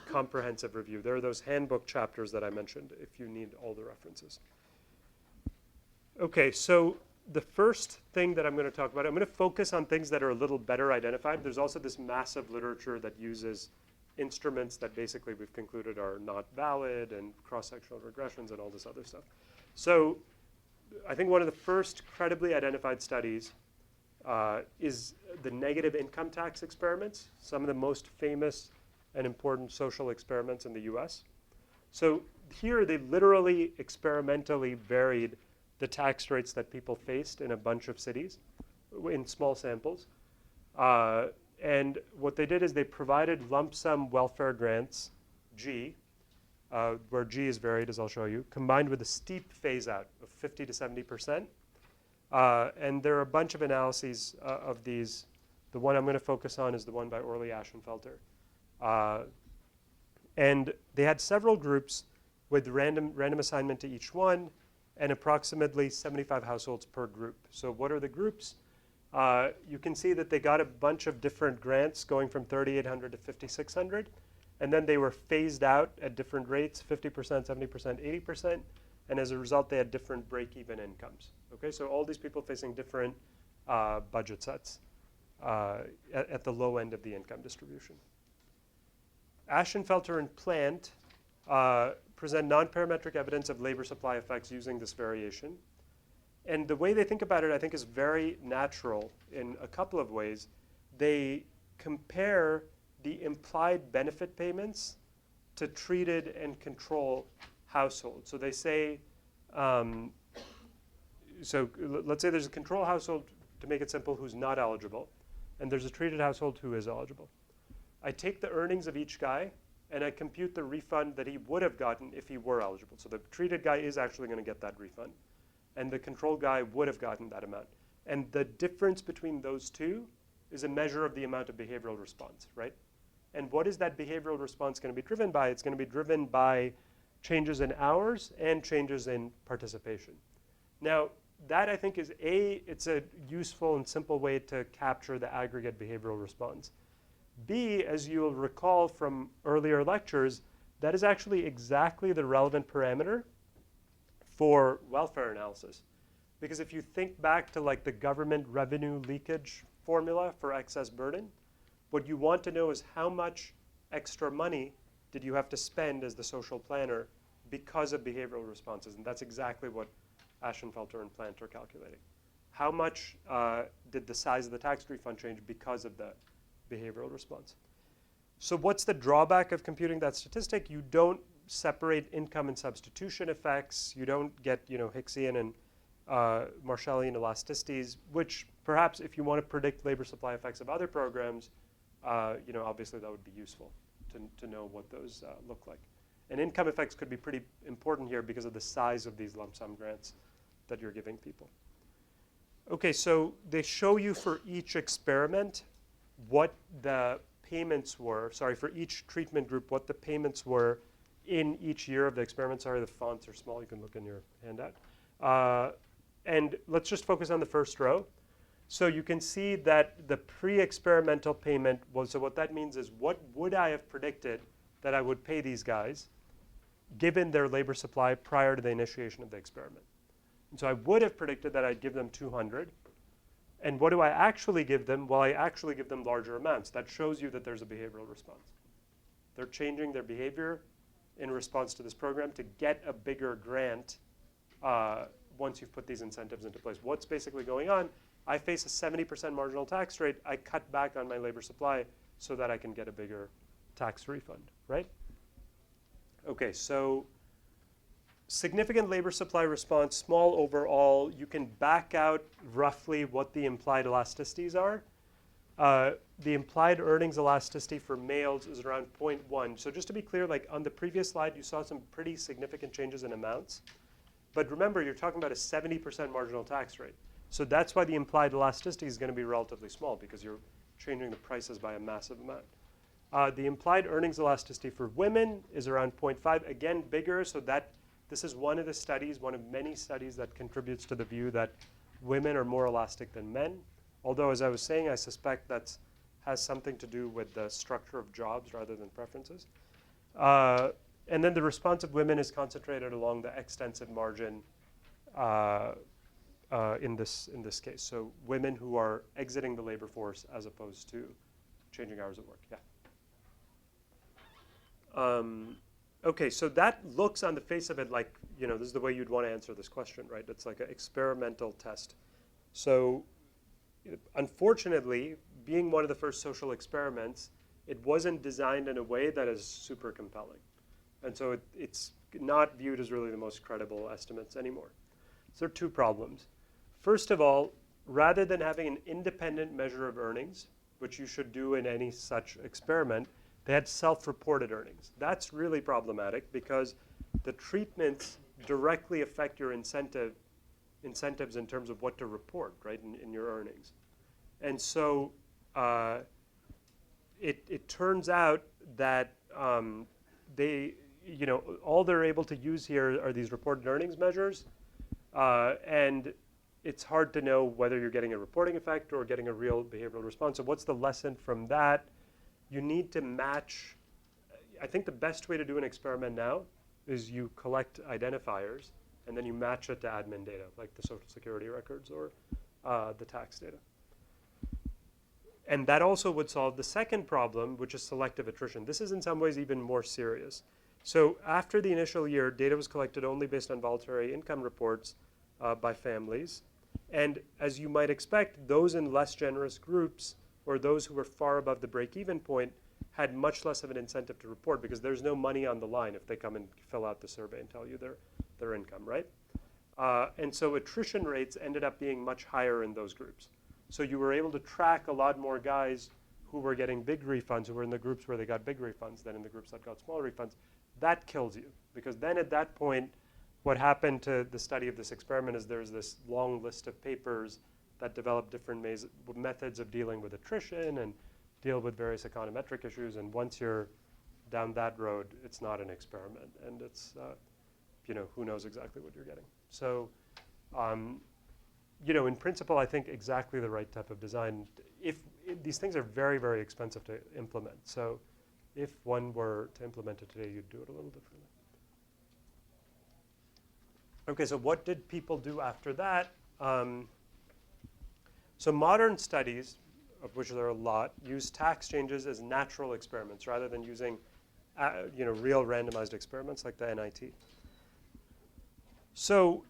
comprehensive review. There are those handbook chapters that I mentioned if you need all the references. Okay, so the first thing that I'm going to talk about, I'm going to focus on things that are a little better identified. There's also this massive literature that uses instruments that basically we've concluded are not valid and cross-sectional regressions and all this other stuff. So I think one of the first credibly identified studies is the negative income tax experiments, some of the most famous and important social experiments in the US. So here they literally experimentally varied the tax rates that people faced in a bunch of cities in small samples. And what they did is they provided lump sum welfare grants, G, where G is varied, as I'll show you, combined with a steep phase out of 50 to 70%. And there are a bunch of analyses of these. The one I'm going to focus on is the one by Orley Ashenfelter. And they had several groups with random assignment to each one and approximately 75 households per group. So what are the groups? You can see that they got a bunch of different grants going from 3,800 to 5,600. And then they were phased out at different rates, 50%, 70%, 80%. And as a result, they had different break-even incomes. Okay, so all these people facing different budget sets at the low end of the income distribution. Ashenfelter and Plant present non-parametric evidence of labor supply effects using this variation. And the way they think about it, I think, is very natural in a couple of ways. They compare the implied benefit payments to treated and control households. So they say, so let's say there's a control household, to make it simple, who's not eligible, and there's a treated household who is eligible. I take the earnings of each guy, and I compute the refund that he would have gotten if he were eligible. So the treated guy is actually going to get that refund, and the control guy would have gotten that amount. And the difference between those two is a measure of the amount of behavioral response, right? And what is that behavioral response going to be driven by? It's going to be driven by changes in hours and changes in participation. Now, that I think is it's a useful and simple way to capture the aggregate behavioral response. B, as you'll recall from earlier lectures, that is actually exactly the relevant parameter for welfare analysis. Because if you think back to like the government revenue leakage formula for excess burden, what you want to know is how much extra money did you have to spend as the social planner because of behavioral responses. And that's exactly what Ashenfelter and Plant are calculating. How much did the size of the tax refund change because of the behavioral response? So what's the drawback of computing that statistic? You don't separate income and substitution effects. You don't get Hicksian and Marshallian elasticities, which perhaps if you want to predict labor supply effects of other programs, obviously that would be useful to know what those look like. And income effects could be pretty important here because of the size of these lump sum grants that you're giving people. Okay, so they show you for each experiment what the payments were, for each treatment group, what the payments were in each year of the experiment. Sorry, the fonts are small. You can look in your handout. And let's just focus on the first row. So you can see that the pre-experimental payment was, so what that means is what would I have predicted that I would pay these guys given their labor supply prior to the initiation of the experiment. And so I would have predicted that I'd give them 200. And what do I actually give them? Well, I actually give them larger amounts. That shows you that there's a behavioral response. They're changing their behavior in response to this program to get a bigger grant once you've put these incentives into place. What's basically going on? I face a 70% marginal tax rate. I cut back on my labor supply so that I can get a bigger tax refund, right? Okay, so significant labor supply response, small overall. You can back out roughly what the implied elasticities are. The implied earnings elasticity for males is around 0.1. So just to be clear, like on the previous slide, you saw some pretty significant changes in amounts. But remember, you're talking about a 70% marginal tax rate. So that's why the implied elasticity is going to be relatively small, because you're changing the prices by a massive amount. The implied earnings elasticity for women is around 0.5, again bigger, so that this is one of the studies, one of many studies that contributes to the view that women are more elastic than men. Although, as I was saying, I suspect that has something to do with the structure of jobs rather than preferences. And then the response of women is concentrated along the extensive margin in this case. So women who are exiting the labor force as opposed to changing hours of work. Yeah. Okay, so that looks on the face of it like, this is the way you'd want to answer this question, right? It's like an experimental test. So unfortunately, being one of the first social experiments, it wasn't designed in a way that is super compelling. And so it's not viewed as really the most credible estimates anymore. So there are two problems. First of all, rather than having an independent measure of earnings, which you should do in any such experiment, they had self-reported earnings. That's really problematic because the treatments directly affect your incentives in terms of what to report, right, in your earnings. And so it turns out that all they're able to use here are these reported earnings measures, and it's hard to know whether you're getting a reporting effect or getting a real behavioral response. So what's the lesson from that? You need to match. I think the best way to do an experiment now is you collect identifiers and then you match it to admin data, like the Social Security records or the tax data. And that also would solve the second problem, which is selective attrition. This is in some ways even more serious. So after the initial year, data was collected only based on voluntary income reports by families. And as you might expect, those in less generous groups or those who were far above the break-even point had much less of an incentive to report because there's no money on the line if they come and fill out the survey and tell you their income, right? And so attrition rates ended up being much higher in those groups. So you were able to track a lot more guys who were getting big refunds, who were in the groups where they got big refunds than in the groups that got small refunds. That kills you because then at that point, what happened to the study of this experiment is there's this long list of papers that develop different methods of dealing with attrition and deal with various econometric issues. And once you're down that road, it's not an experiment. And it's, who knows exactly what you're getting. So, in principle, I think exactly the right type of design. If these things are very, very expensive to implement. So if one were to implement it today, you'd do it a little differently. Okay, so what did people do after that? So modern studies, of which there are a lot, use tax changes as natural experiments rather than using real randomized experiments like the NIT. So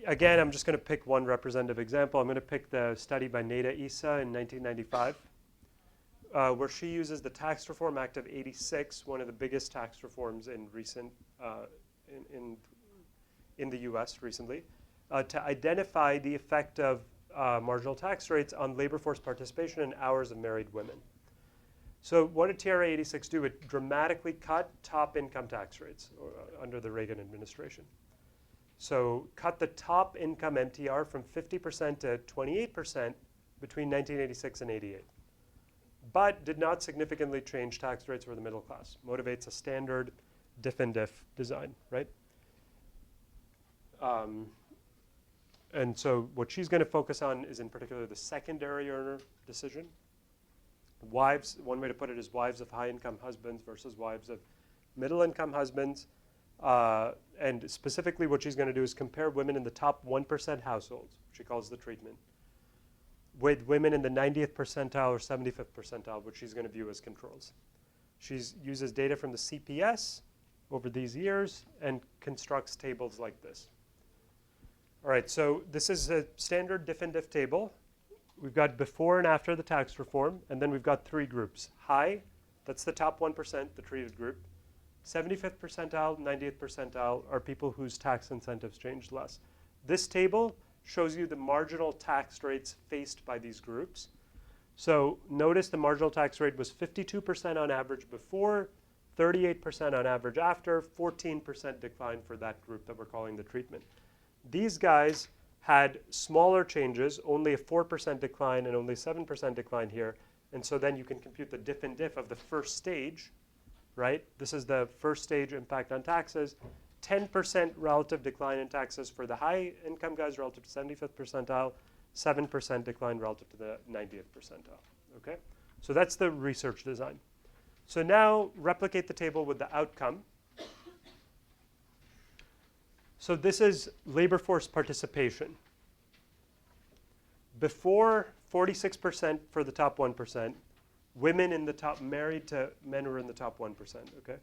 again, I'm just going to pick one representative example. I'm going to pick the study by Neda Issa in 1995, where she uses the Tax Reform Act of '86, one of the biggest tax reforms in recent in the U.S. recently, to identify the effect of marginal tax rates on labor force participation and hours of married women. So what did TRA 86 do? It dramatically cut top income tax rates under the Reagan administration. So cut the top income MTR from 50% to 28% between 1986 and 88, but did not significantly change tax rates for the middle class. Motivates a standard diff and diff design, right? And so what she's going to focus on is in particular the secondary earner decision. Wives, one way to put it is wives of high-income husbands versus wives of middle-income husbands. And specifically what she's going to do is compare women in the top 1% households, which she calls the treatment, with women in the 90th percentile or 75th percentile, which she's going to view as controls. She uses data from the CPS over these years and constructs tables like this. All right, so this is a standard diff and diff table. We've got before and after the tax reform, and then we've got three groups. High, that's the top 1%, the treated group. 75th percentile, 90th percentile are people whose tax incentives changed less. This table shows you the marginal tax rates faced by these groups. So notice the marginal tax rate was 52% on average before, 38% on average after, 14% decline for that group that we're calling the treatment. These guys had smaller changes, only a 4% decline and only 7% decline here. And so then you can compute the diff and diff of the first stage, right? This is the first stage impact on taxes. 10% relative decline in taxes for the high income guys relative to 75th percentile, 7% decline relative to the 90th percentile, okay? So that's the research design. So now replicate the table with the outcome. So this is labor force participation. Before, 46% for the top 1%, women in the top, married to men who are in the top 1%, okay?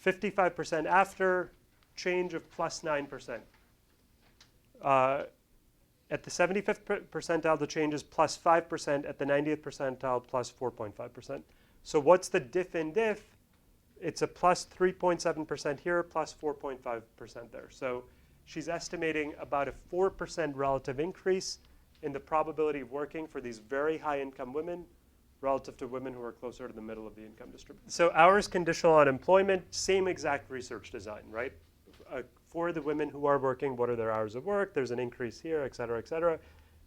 55% after, change of plus 9%. At the 75th percentile, the change is plus 5%. At the 90th percentile, plus 4.5%. So what's the diff in diff? It's a plus 3.7% here, plus 4.5% there. So she's estimating about a 4% relative increase in the probability of working for these very high income women relative to women who are closer to the middle of the income distribution. So hours conditional on employment, same exact research design, right? For the women who are working, what are their hours of work? There's an increase here, et cetera, et cetera.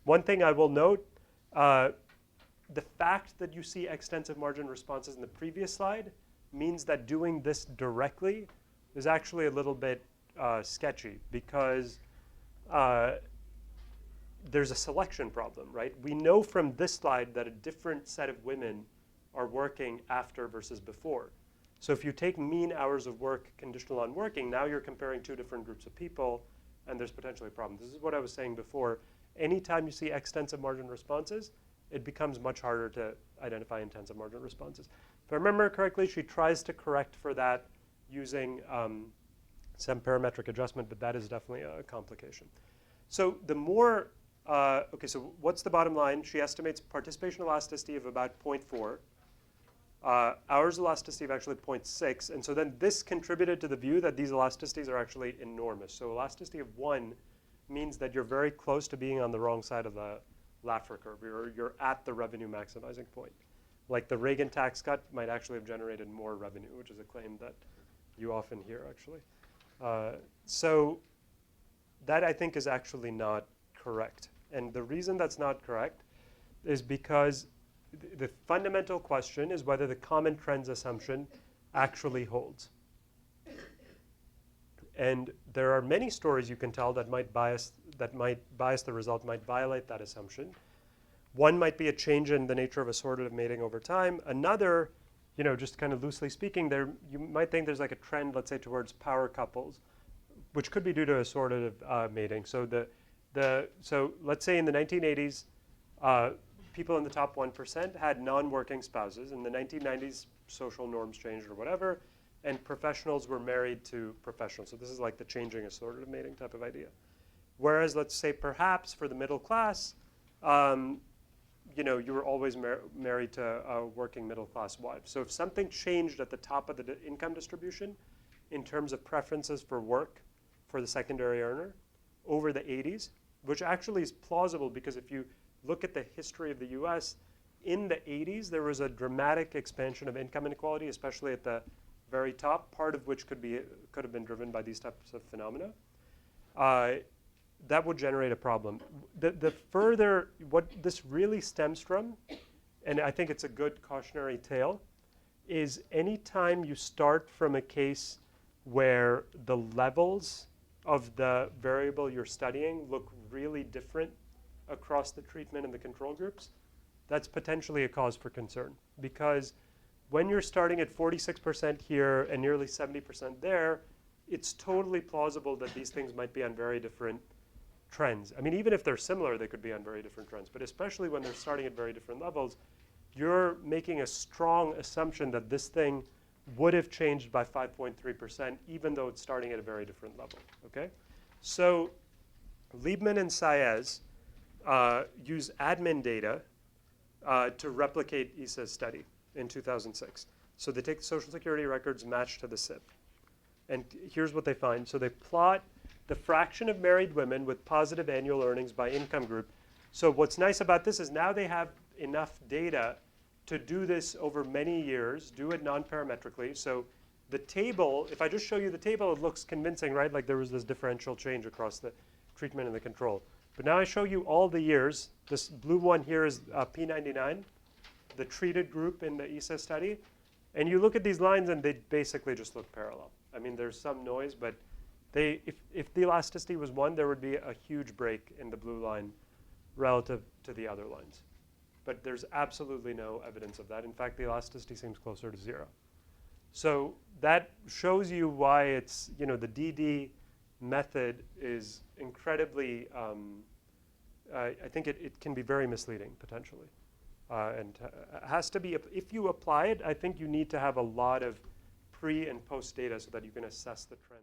One thing I will note, the fact that you see extensive margin responses in the previous slide means that doing this directly is actually a little bit sketchy because there's a selection problem, right? We know from this slide that a different set of women are working after versus before. So if you take mean hours of work conditional on working, now you're comparing two different groups of people, and there's potentially a problem. This is what I was saying before. Anytime you see extensive margin responses, it becomes much harder to identify intensive margin responses. If I remember correctly, she tries to correct for that using some parametric adjustment, but that is definitely a complication. So the more, okay, so what's the bottom line? She estimates participation elasticity of about 0.4. Hours elasticity of actually 0.6, and so then this contributed to the view that these elasticities are actually enormous. So elasticity of 1 means that you're very close to being on the wrong side of the Laffer curve. You're at the revenue maximizing point. Like the Reagan tax cut might actually have generated more revenue, which is a claim that you often hear actually. So that I think is actually not correct. And the reason that's not correct is because the fundamental question is whether the common trends assumption actually holds. And there are many stories you can tell that might bias the result, might violate that assumption. One might be a change in the nature of assortative mating over time. Another, you know, just kind of loosely speaking, you might think there's like a trend, let's say, towards power couples, which could be due to assortative mating. So so let's say in the 1980s, people in the top 1% had non-working spouses. In the 1990s, social norms changed or whatever, and professionals were married to professionals. So this is like the changing assortative mating type of idea. Whereas, let's say, perhaps for the middle class, you know, you were always married to working middle class wives. So if something changed at the top of the income distribution in terms of preferences for work for the secondary earner over the 80s, which actually is plausible because if you look at the history of the US, in the 80s, there was a dramatic expansion of income inequality, especially at the very top, part of which could have been driven by these types of phenomena. That would generate a problem. The further, what this really stems from, and I think it's a good cautionary tale, is anytime you start from a case where the levels of the variable you're studying look really different across the treatment and the control groups, that's potentially a cause for concern. Because when you're starting at 46% here and nearly 70% there, it's totally plausible that these things might be on very different trends. I mean, even if they're similar, they could be on very different trends. But especially when they're starting at very different levels, you're making a strong assumption that this thing would have changed by 5.3%, even though it's starting at a very different level, okay? So Liebman and Saez use admin data to replicate Issa's study in 2006. So they take the Social Security records matched to the SIP. And here's what they find. So they plot the fraction of married women with positive annual earnings by income group. So what's nice about this is now they have enough data to do this over many years, do it non-parametrically. So the table, if I just show you the table, it looks convincing, right? Like there was this differential change across the treatment and the control. But now I show you all the years. This blue one here is P99, the treated group in the ESA study. And you look at these lines and they basically just look parallel. I mean, there's some noise, but if the elasticity was 1, there would be a huge break in the blue line relative to the other lines. But there's absolutely no evidence of that. In fact, the elasticity seems closer to 0. So that shows you why it's, the DD method is incredibly, I think it can be very misleading potentially. And has to be, if you apply it, I think you need to have a lot of pre and post data so that you can assess the trend.